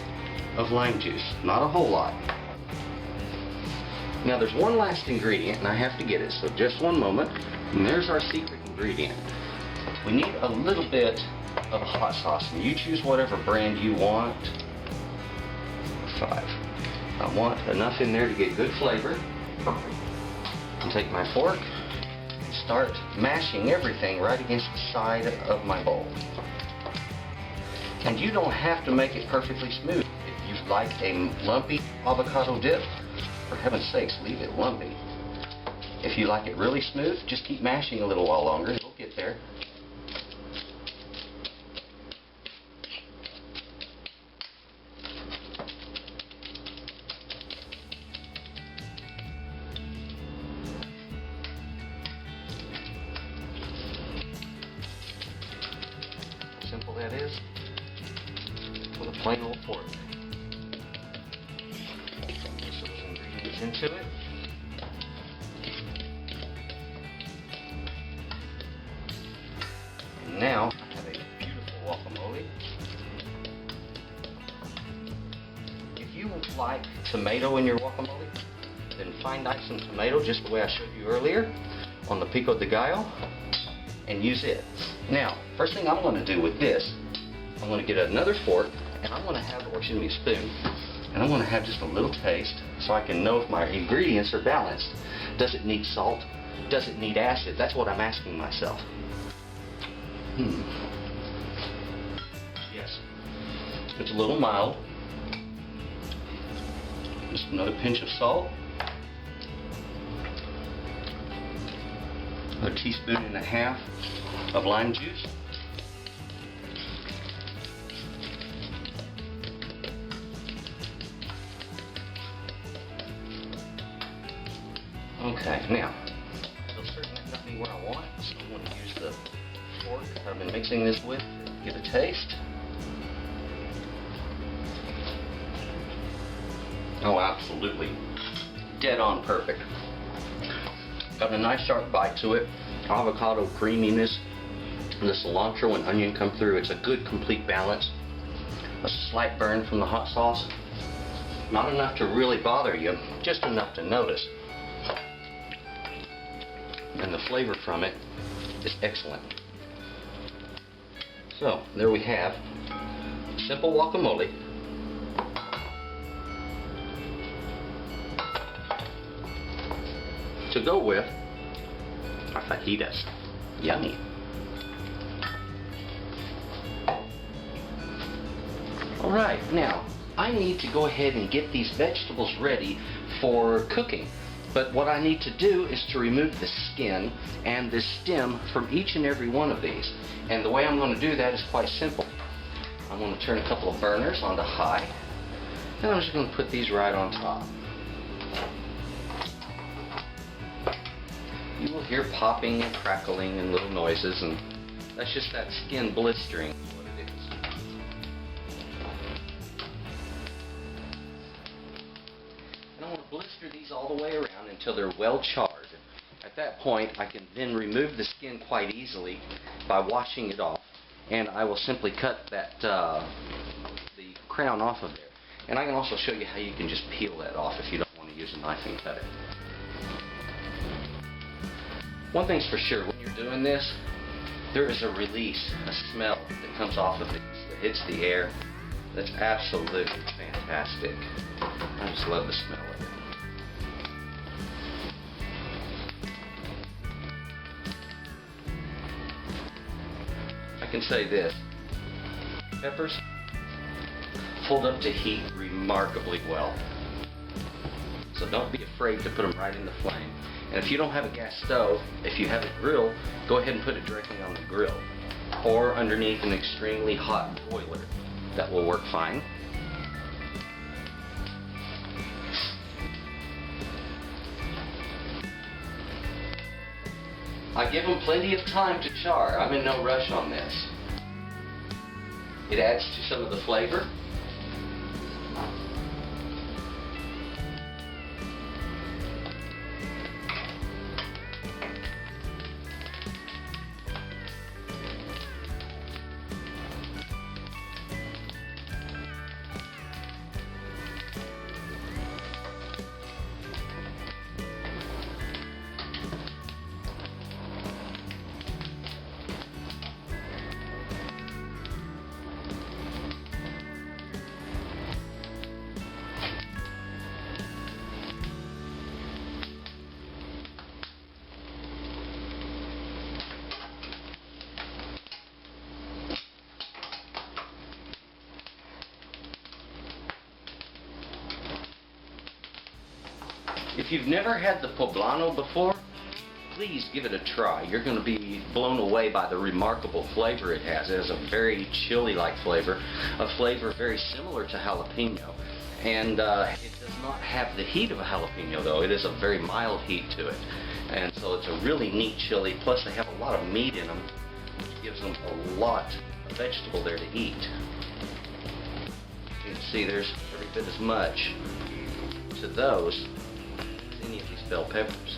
of lime juice. Not a whole lot. Now there's one last ingredient, and I have to get it, so just one moment. And there's our secret ingredient. We need a little bit of hot sauce, and you choose whatever brand you want. 5. I want enough in there to get good flavor. And take my fork and start mashing everything right against the side of my bowl. And you don't have to make it perfectly smooth. If you like a lumpy avocado dip, for heaven's sakes, leave it lumpy. If you like it really smooth, just keep mashing a little while longer. It'll get there. Simple that is, with a plain old fork. Into it. And now I have a beautiful guacamole. If you like tomato in your guacamole, then fine dice some tomato just the way I showed you earlier on the pico de gallo and use it. Now, first thing I'm going to do with this, I'm going to get another fork and I'm going to have, or excuse me, a spoon, and I'm going to have just a little taste so I can know if my ingredients are balanced. Does it need salt? Does it need acid? That's what I'm asking myself. Yes. It's a little mild. Just another pinch of salt. A teaspoon and a half of lime juice. Okay, now, it'll certainly got me where I want, so I'm going to use the fork I've been mixing this with to get a taste. Oh, absolutely. Dead on perfect. Got a nice sharp bite to it, avocado creaminess, and the cilantro and onion come through. It's a good complete balance. A slight burn from the hot sauce. Not enough to really bother you, just enough to notice. And the flavor from it is excellent. So, there we have simple guacamole to go with our fajitas. Yummy. Alright, now I need to go ahead and get these vegetables ready for cooking. But what I need to do is to remove the skin and the stem from each and every one of these. And the way I'm going to do that is quite simple. I'm going to turn a couple of burners onto high, and I'm just going to put these right on top. You will hear popping and crackling and little noises, and that's just that skin blistering. Blister these all the way around until they're well charred. At that point, I can then remove the skin quite easily by washing it off, and I will simply cut that the crown off of there. And I can also show you how you can just peel that off if you don't want to use a knife and cut it. One thing's for sure, when you're doing this, there is a release, a smell that comes off of it that hits the air. That's absolutely fantastic. I just love the smell of it. I can say this, peppers hold up to heat remarkably well. So don't be afraid to put them right in the flame. And if you don't have a gas stove, if you have a grill, go ahead and put it directly on the grill or underneath an extremely hot broiler. That will work fine. I give them plenty of time to char. I'm in no rush on this. It adds to some of the flavor. If you've never had the poblano before, please give it a try. You're going to be blown away by the remarkable flavor it has. It has a very chili-like flavor, a flavor very similar to jalapeno. And it does not have the heat of a jalapeno, though. It is a very mild heat to it. And so it's a really neat chili. Plus, they have a lot of meat in them, which gives them a lot of vegetable there to eat. You can see there's every bit as much to those as any of these bell peppers.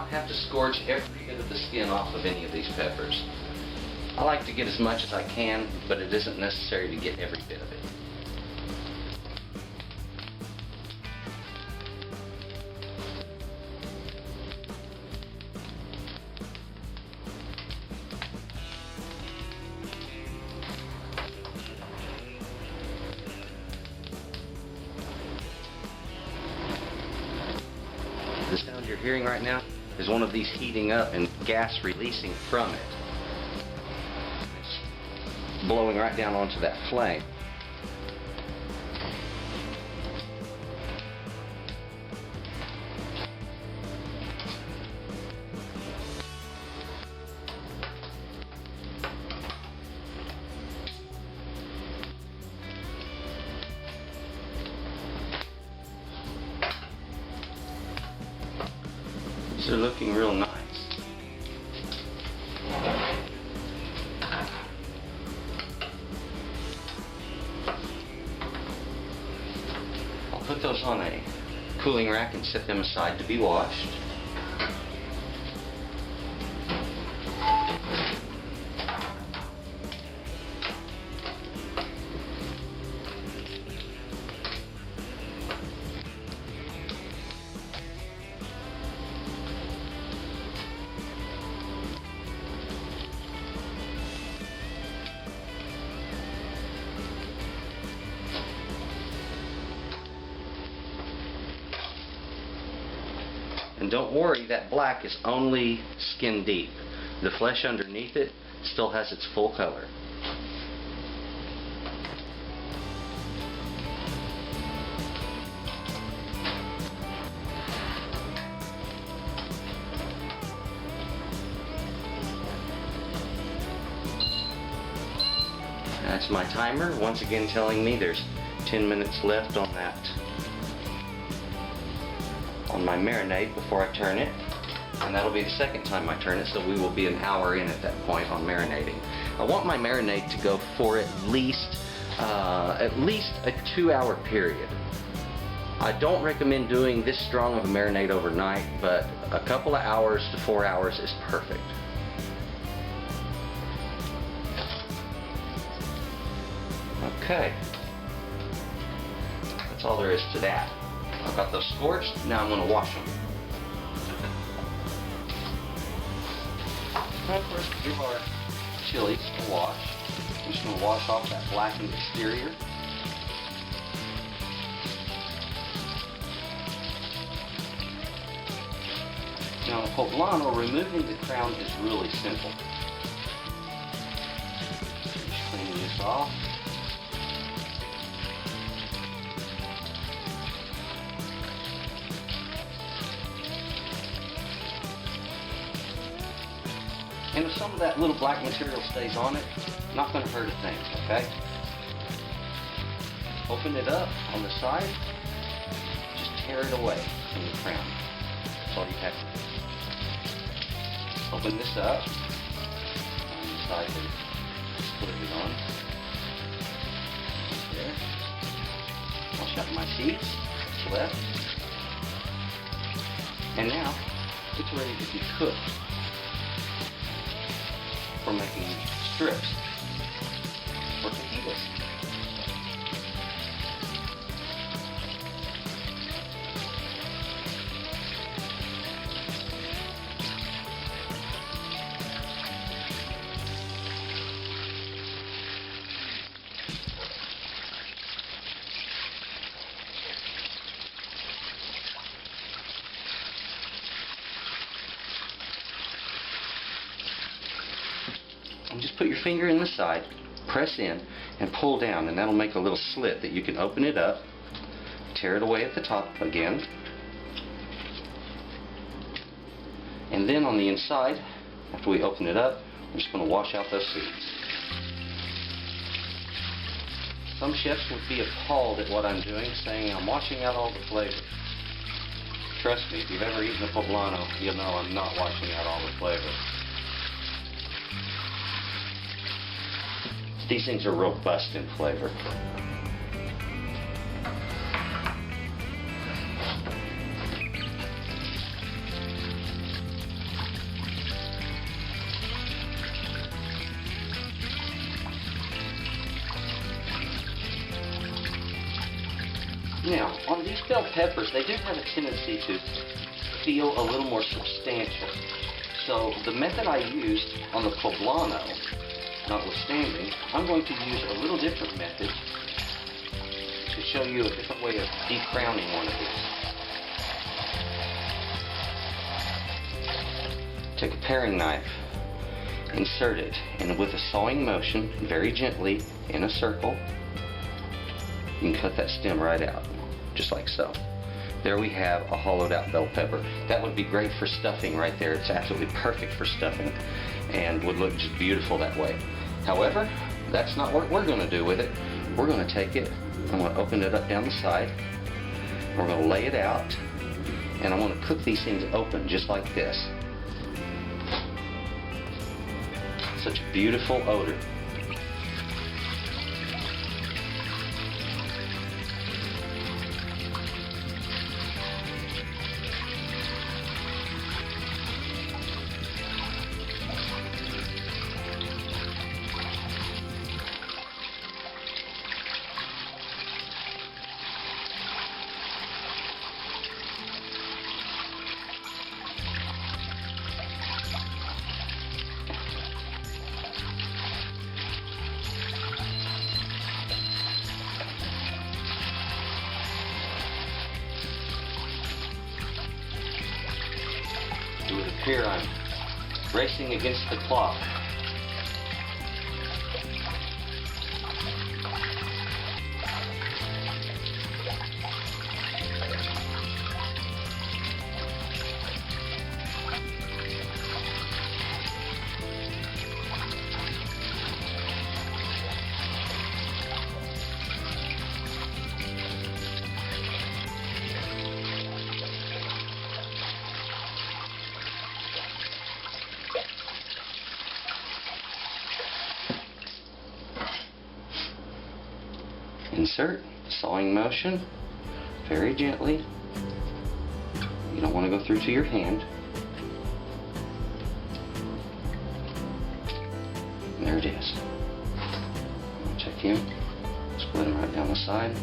Have to scorch every bit of the skin off of any of these peppers. I like to get as much as I can, but it isn't necessary to get every bit of it. The sound you're hearing right now is one of these heating up and gas releasing from it. It's blowing right down onto that flame. They're looking real nice. I'll put those on a cooling rack and set them aside to be washed. And don't worry, that black is only skin deep. The flesh underneath it still has its full color. That's my timer, once again telling me there's 10 minutes left on that, on my marinade before I turn it. And that'll be the second time I turn it, so we will be an hour in at that point on marinating. I want my marinade to go for at least a 2-hour period. I don't recommend doing this strong of a marinade overnight, but a couple of hours to 4 hours is perfect. Okay, that's all there is to that. I've got those scorched, now I'm going to wash them. Now first give our chilies a wash. I'm just going to wash off that blackened exterior. Now the poblano, removing the crown is really simple. Just cleaning this off. And if some of that little black material stays on it, not going to hurt a thing, okay? Open it up on the side, just tear it away from the crown. That's all you have to do. Open this up on the side that it's split it on. There. Wash out my seeds, what's left. And now, it's ready to be cooked. For making strips for fajitas. And just put your finger in the side, press in, and pull down, and that'll make a little slit that you can open it up, tear it away at the top again, and then on the inside, after we open it up, we're just going to wash out those seeds. Some chefs would be appalled at what I'm doing, saying I'm washing out all the flavor. Trust me, if you've ever eaten a poblano, you'll know I'm not washing out all the flavor. These things are robust in flavor. Now, on these bell peppers, they do have a tendency to feel a little more substantial. So the method I used on the poblano, notwithstanding, I'm going to use a little different method to show you a different way of decrowning one of these. Take a paring knife, insert it, and with a sawing motion, very gently, in a circle, you can cut that stem right out, just like so. There we have a hollowed out bell pepper. That would be great for stuffing right there. It's absolutely perfect for stuffing and would look just beautiful that way. However, that's not what we're going to do with it. We're going to take it, I'm going to open it up down the side, we're going to lay it out, and I want to cook these things open just like this. Such a beautiful odor. It would appear I'm racing against the clock. Insert, sawing motion, very gently. You don't want to go through to your hand. And there it is. Check in, split them right down the side.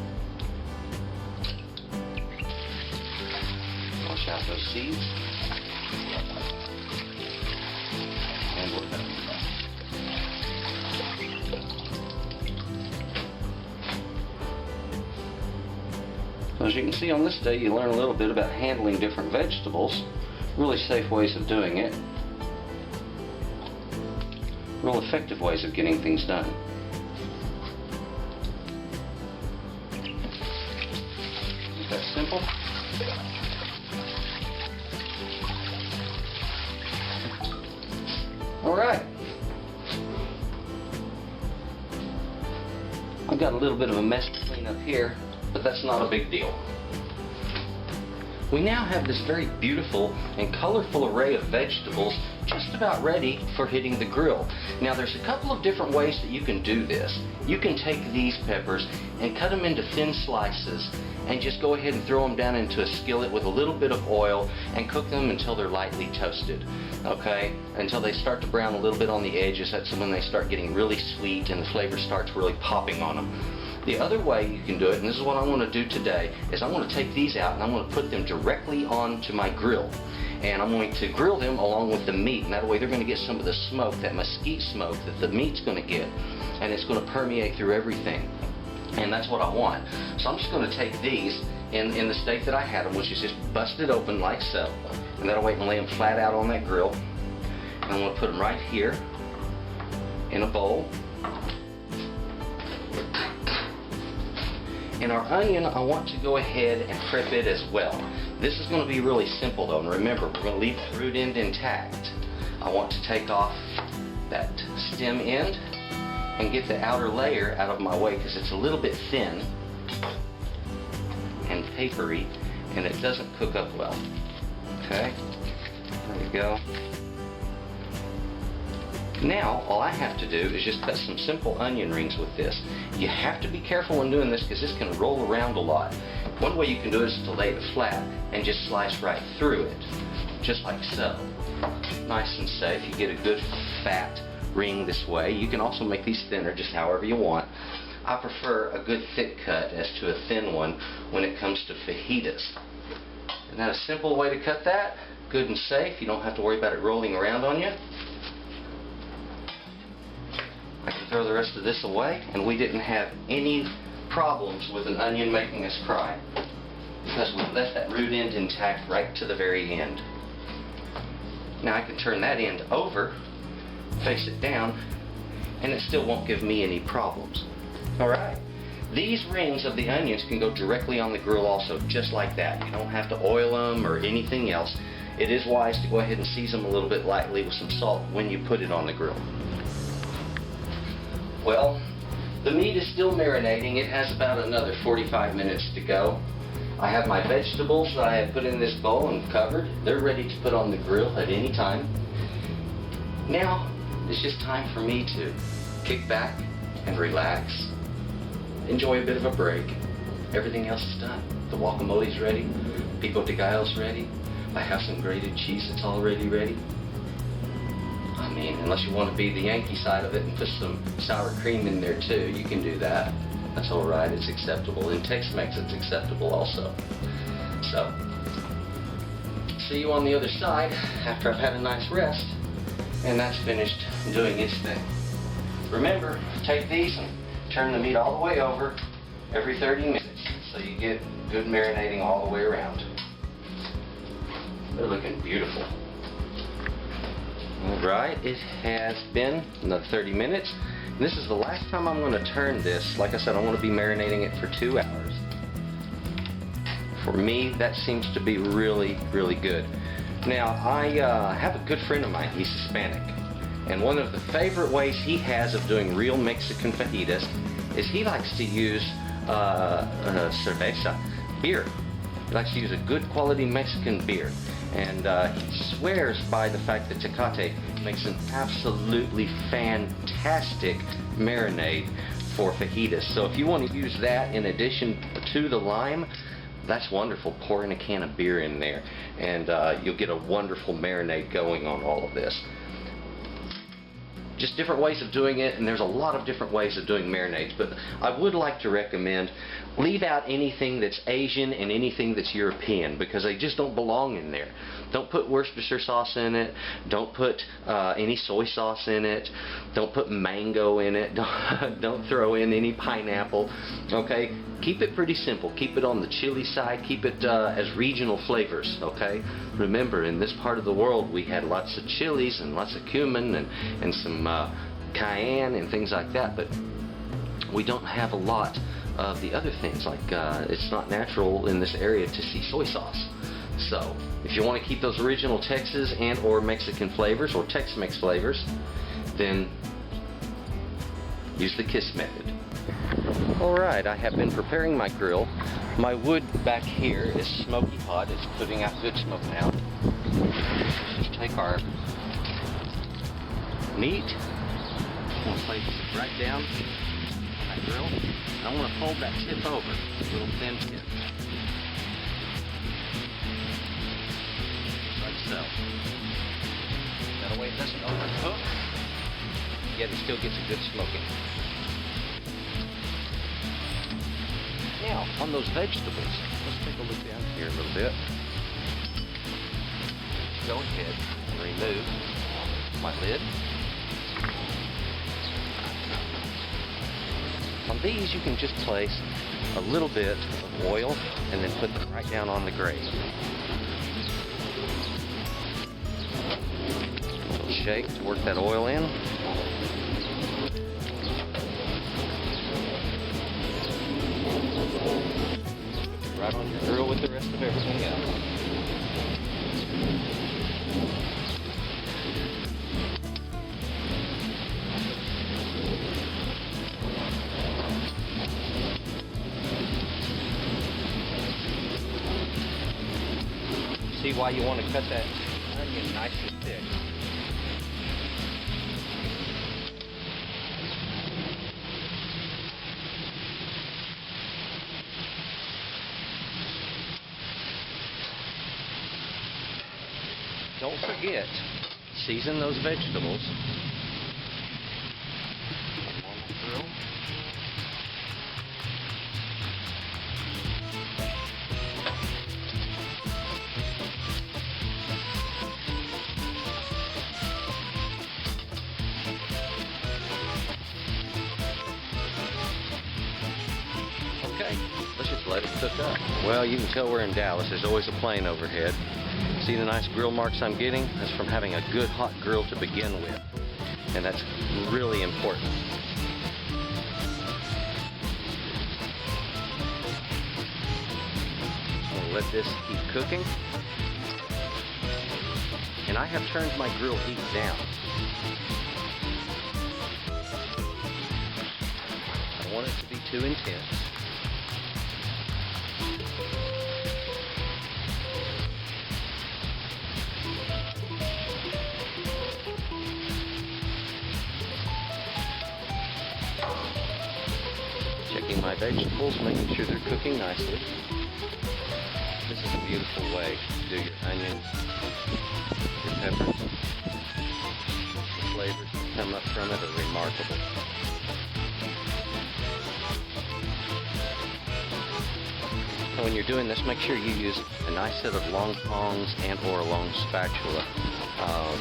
Wash out those seeds. And we're done. As you can see on this day, you learn a little bit about handling different vegetables, really safe ways of doing it, real effective ways of getting things done. Is that simple? All right. I've got a little bit of a mess to clean up here, but that's not a big deal. We now have this very beautiful and colorful array of vegetables just about ready for hitting the grill. Now there's a couple of different ways that you can do this. You can take these peppers and cut them into thin slices and just go ahead and throw them down into a skillet with a little bit of oil and cook them until they're lightly toasted. Okay, until they start to brown a little bit on the edges. That's when they start getting really sweet and the flavor starts really popping on them. The other way you can do it, and this is what I want to do today, is I want to take these out and I'm going to put them directly onto my grill. And I'm going to grill them along with the meat, and that way they're going to get some of the smoke, that mesquite smoke that the meat's going to get, and it's going to permeate through everything. And that's what I want. So I'm just going to take these in the state that I had them, which is just busted open like so. And that'll wait and lay them flat out on that grill. And I'm going to put them right here in a bowl. And our onion, I want to go ahead and prep it as well. This is going to be really simple though, and remember, we're going to leave the root end intact. I want to take off that stem end and get the outer layer out of my way because it's a little bit thin and papery and it doesn't cook up well. Okay, there we go. Now, all I have to do is just cut some simple onion rings with this. You have to be careful when doing this because this can roll around a lot. One way you can do it is to lay it flat and just slice right through it, just like so. Nice and safe. You get a good fat ring this way. You can also make these thinner, just however you want. I prefer a good thick cut as to a thin one when it comes to fajitas. Isn't that a simple way to cut that? Good and safe. You don't have to worry about it rolling around on you. I can throw the rest of this away, and we didn't have any problems with an onion making us cry because we left that root end intact right to the very end. Now I can turn that end over, face it down, and it still won't give me any problems. Alright, these rings of the onions can go directly on the grill also, just like that. You don't have to oil them or anything else. It is wise to go ahead and season them a little bit lightly with some salt when you put it on the grill. Well, the meat is still marinating. It has about another 45 minutes to go. I have my vegetables that I have put in this bowl and covered. They're ready to put on the grill at any time. Now, it's just time for me to kick back and relax. Enjoy a bit of a break. Everything else is done. The guacamole's ready. Pico de gallo's ready. I have some grated cheese that's already ready. I mean, unless you want to be the Yankee side of it and put some sour cream in there too, you can do that. That's alright, it's acceptable. In Tex-Mex it's acceptable also. So, see you on the other side after I've had a nice rest and that's finished doing its thing. Remember, take these and turn the meat all the way over every 30 minutes so you get good marinating all the way around. They're looking beautiful. Alright, it has been another 30 minutes. And this is the last time I'm going to turn this. Like I said, I want to be marinating it for 2 hours. For me, that seems to be really, really good. Now, I have a good friend of mine. He's Hispanic. And one of the favorite ways he has of doing real Mexican fajitas is he likes to use cerveza, beer. He likes to use a good quality Mexican beer. And he swears by the fact that Tecate makes an absolutely fantastic marinade for fajitas. So if you want to use that in addition to the lime, that's wonderful. Pour in a can of beer in there and you'll get a wonderful marinade going on all of this. Just different ways of doing it, and there's a lot of different ways of doing marinades, but I would like to recommend leave out anything that's Asian and anything that's European because they just don't belong in there. Don't put Worcestershire sauce in it. Don't put any soy sauce in it. Don't put mango in it. Don't throw in any pineapple. Okay? Keep it pretty simple. Keep it on the chili side. Keep it as regional flavors. Okay? Remember, in this part of the world, we had lots of chilies and lots of cumin and some cayenne and things like that, but we don't have a lot of the other things. Like it's not natural in this area to see soy sauce. So if you want to keep those original Texas and or Mexican flavors or Tex-Mex flavors, then use the KISS method. Alright, I have been preparing my grill. My wood back here is smoky hot. It's putting out good smoke now. Let's just take our meat. I'm going to place it right down on my grill. And I want to fold that tip over, a little thin tip. Like so. That way it doesn't overcook, yet it still gets a good smoking. Now, on those vegetables, let's take a look down here a little bit. Go ahead and remove my lid. On these, you can just place a little bit of oil and then put them right down on the grate. Shake to work that oil in. right on your grill with the rest of everything else. See why you want to cut that onion nice and thick. Don't forget, season those vegetables. On the grill. Okay, let's just let it cook up. Well, you can tell we're in Dallas. There's always a plane overhead. See the nice grill marks I'm getting? That's from having a good hot grill to begin with. And that's really important. We'll let this keep cooking. And I have turned my grill heat down. I don't want it to be too intense. Checking my vegetables, making sure they're cooking nicely. This is a beautiful way to do your onions, your peppers. The flavors that come up from it are remarkable. So when you're doing this, make sure you use a nice set of long tongs and or a long spatula.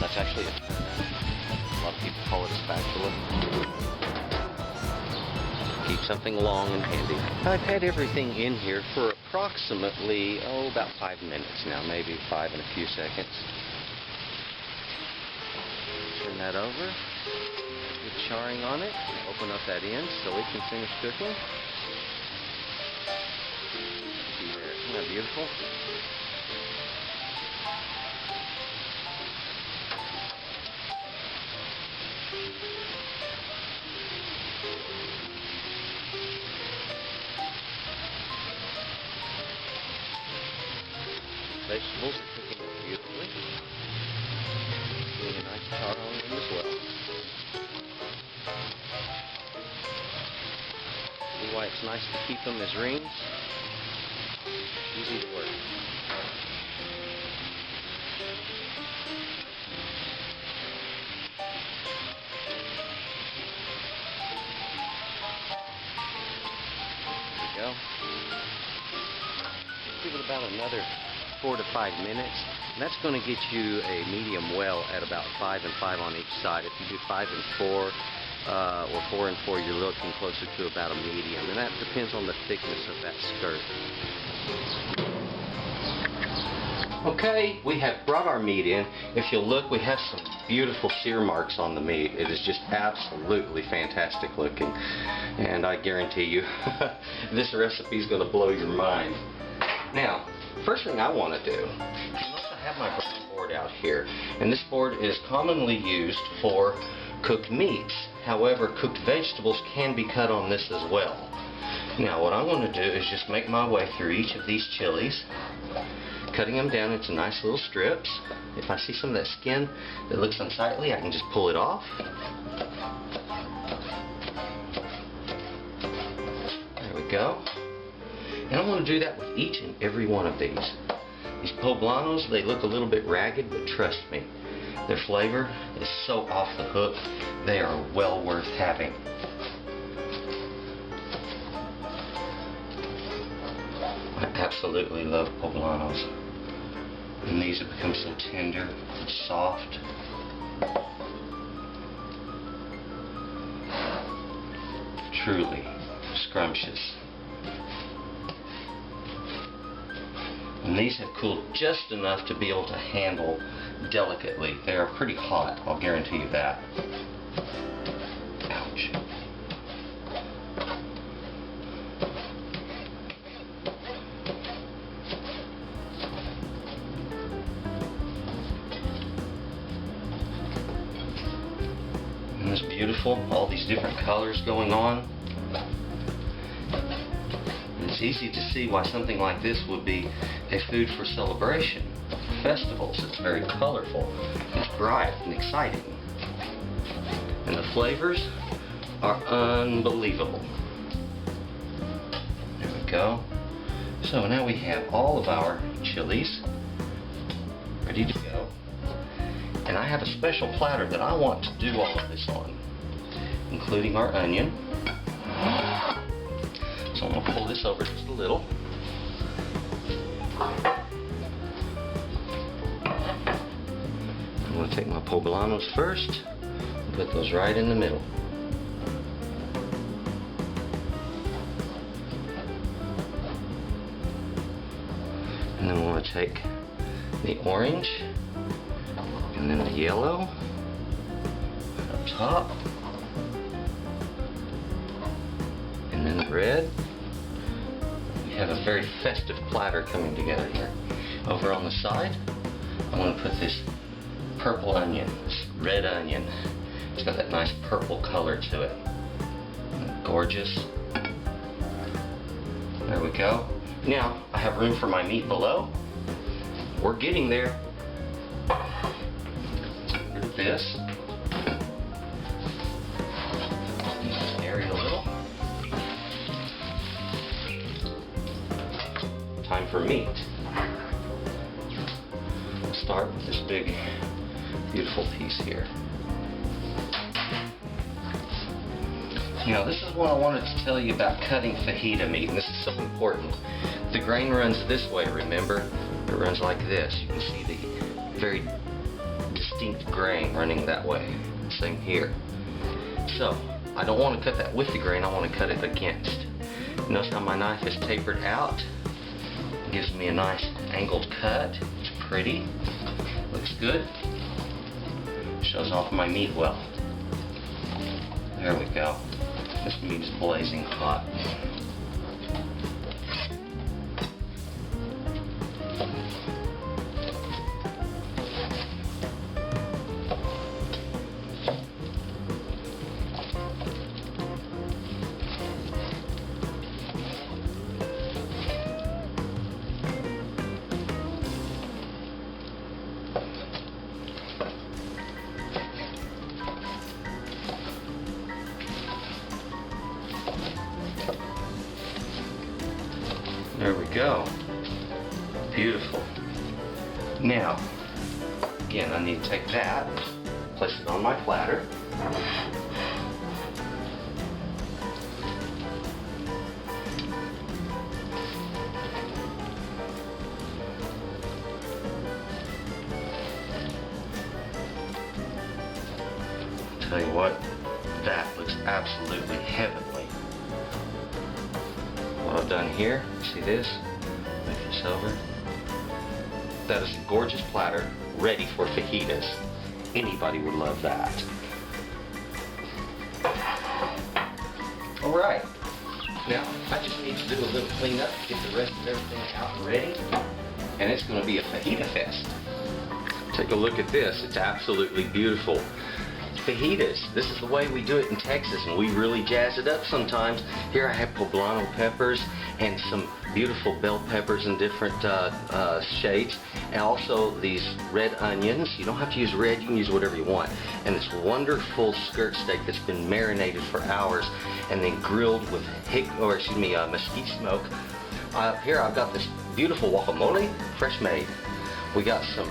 That's actually a term. A lot of people call it a spatula. Keep something long and handy. I've had everything in here for approximately, about 5 minutes now, maybe 5 and a few seconds. Turn that over. Good charring on it. Open up that end so it can finish cooking. There. Isn't that beautiful? Vegetables are cooking beautifully. Getting a nice char on them as well. See why it's nice to keep them as rings? Easy to work. There we go. Give it about another 4 to 5 minutes, and that's going to get you a medium well at about 5 and 5 on each side. If you do 5 and 4 or 4 and 4, you're looking closer to about a medium, and that depends on the thickness of that skirt. Okay, we have brought our meat in. If you'll look, we have some beautiful sear marks on the meat. It is just absolutely fantastic looking, and I guarantee you this recipe is going to blow your mind. Now, first thing I want to do, you'll notice I have my brown board out here, and this board is commonly used for cooked meats. However, cooked vegetables can be cut on this as well. Now, what I want to do is just make my way through each of these chilies, cutting them down into nice little strips. If I see some of that skin that looks unsightly, I can just pull it off. There we go. And I want to do that with each and every one of these. These poblanos, they look a little bit ragged, but trust me, their flavor is so off the hook, they are well worth having. I absolutely love poblanos. And these have become so tender and soft. Truly scrumptious. And these have cooled just enough to be able to handle delicately. They are pretty hot, I'll guarantee you that. Ouch. beautiful? All these different colors going on. And it's easy to see why something like this would be a food for celebration, for festivals. It's very colorful, it's bright and exciting. And the flavors are unbelievable. There we go. So now we have all of our chilies ready to go. And I have a special platter that I want to do all of this on, including our onion. So I'm going to pull this over just a little. I'm going to take my poblanos first and put those right in the middle. And then I'm going to take the orange and then the yellow up top, and then the red. We have a very festive platter coming together here. Over on the side, I'm going to put this purple onion, this red onion. It's got that nice purple color to it. Gorgeous. There we go. Now, I have room for my meat below. We're getting there. Look at this. Just air it a little. Time for meat. Let's start with this big, beautiful piece here. You know, this is what I wanted to tell you about cutting fajita meat, and this is so important. The grain runs this way, remember? It runs like this. You can see the very distinct grain running that way. Same here. So, I don't want to cut that with the grain, I want to cut it against. Notice how my knife is tapered out? It gives me a nice angled cut. It's pretty. Looks good. Shows off my meat well. There we go. This meat is blazing hot. There we go. Beautiful. Now, again, I need to take that, place it on my platter. Tell you what, that looks absolutely heavenly. What I've done here, see this? Move this over. That is a gorgeous platter ready for fajitas. Anybody would love that. Alright, now I just need to do a little cleanup, get the rest of everything out and ready, and it's going to be a fajita fest. Take a look at this, it's absolutely beautiful. Fajitas. This is the way we do it in Texas, and we really jazz it up sometimes. Here I have poblano peppers and some beautiful bell peppers in different shades, and also these red onions. You don't have to use red, you can use whatever you want. And this wonderful skirt steak that's been marinated for hours and then grilled with mesquite smoke. Here I've got this beautiful guacamole, fresh made. We got some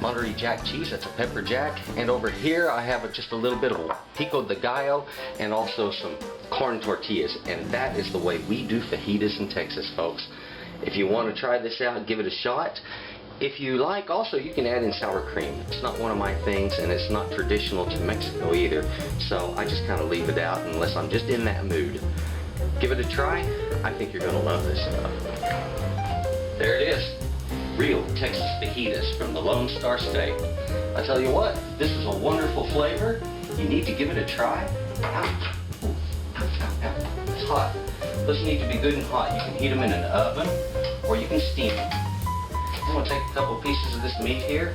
Monterey Jack cheese, that's a pepper jack, and over here I have just a little bit of pico de gallo and also some corn tortillas, and that is the way we do fajitas in Texas, folks. If you want to try this out, give it a shot. If you like, also you can add in sour cream. It's not one of my things, and it's not traditional to Mexico either, so I just kind of leave it out unless I'm just in that mood. Give it a try. I think you're going to love this stuff. There it is. Real Texas fajitas from the Lone Star State. I tell you what, this is a wonderful flavor. You need to give it a try. It's hot. Those need to be good and hot. You can heat them in an oven or you can steam them. I'm going to take a couple pieces of this meat here,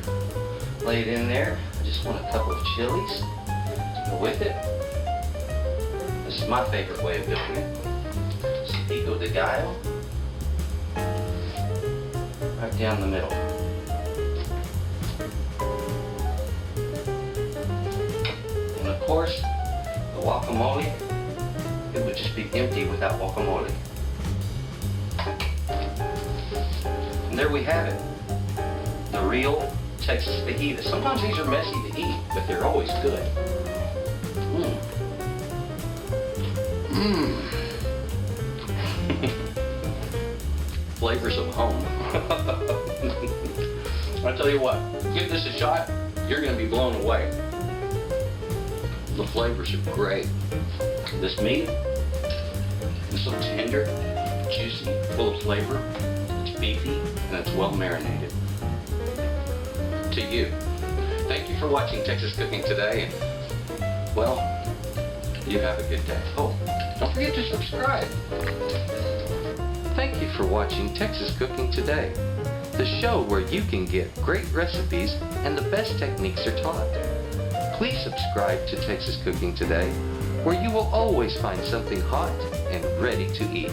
lay it in there. I just want a couple of chilies. with it, this is my favorite way of doing it. Some pico de gallo, right down the middle. And of course, the guacamole, it would just be empty without guacamole. And there we have it, the real Texas fajitas. Sometimes these are messy to eat, but they're always good. Flavors of home. I tell you what, give this a shot, you're going to be blown away. The flavors are great. This meat is so tender, juicy, full of flavor. It's beefy, and it's well marinated. To you, thank you for watching Texas Cooking Today, and well, you have a good day. Oh, don't forget to subscribe. Thank you for watching Texas Cooking Today, the show where you can get great recipes and the best techniques are taught. Please subscribe to Texas Cooking Today, where you will always find something hot and ready to eat.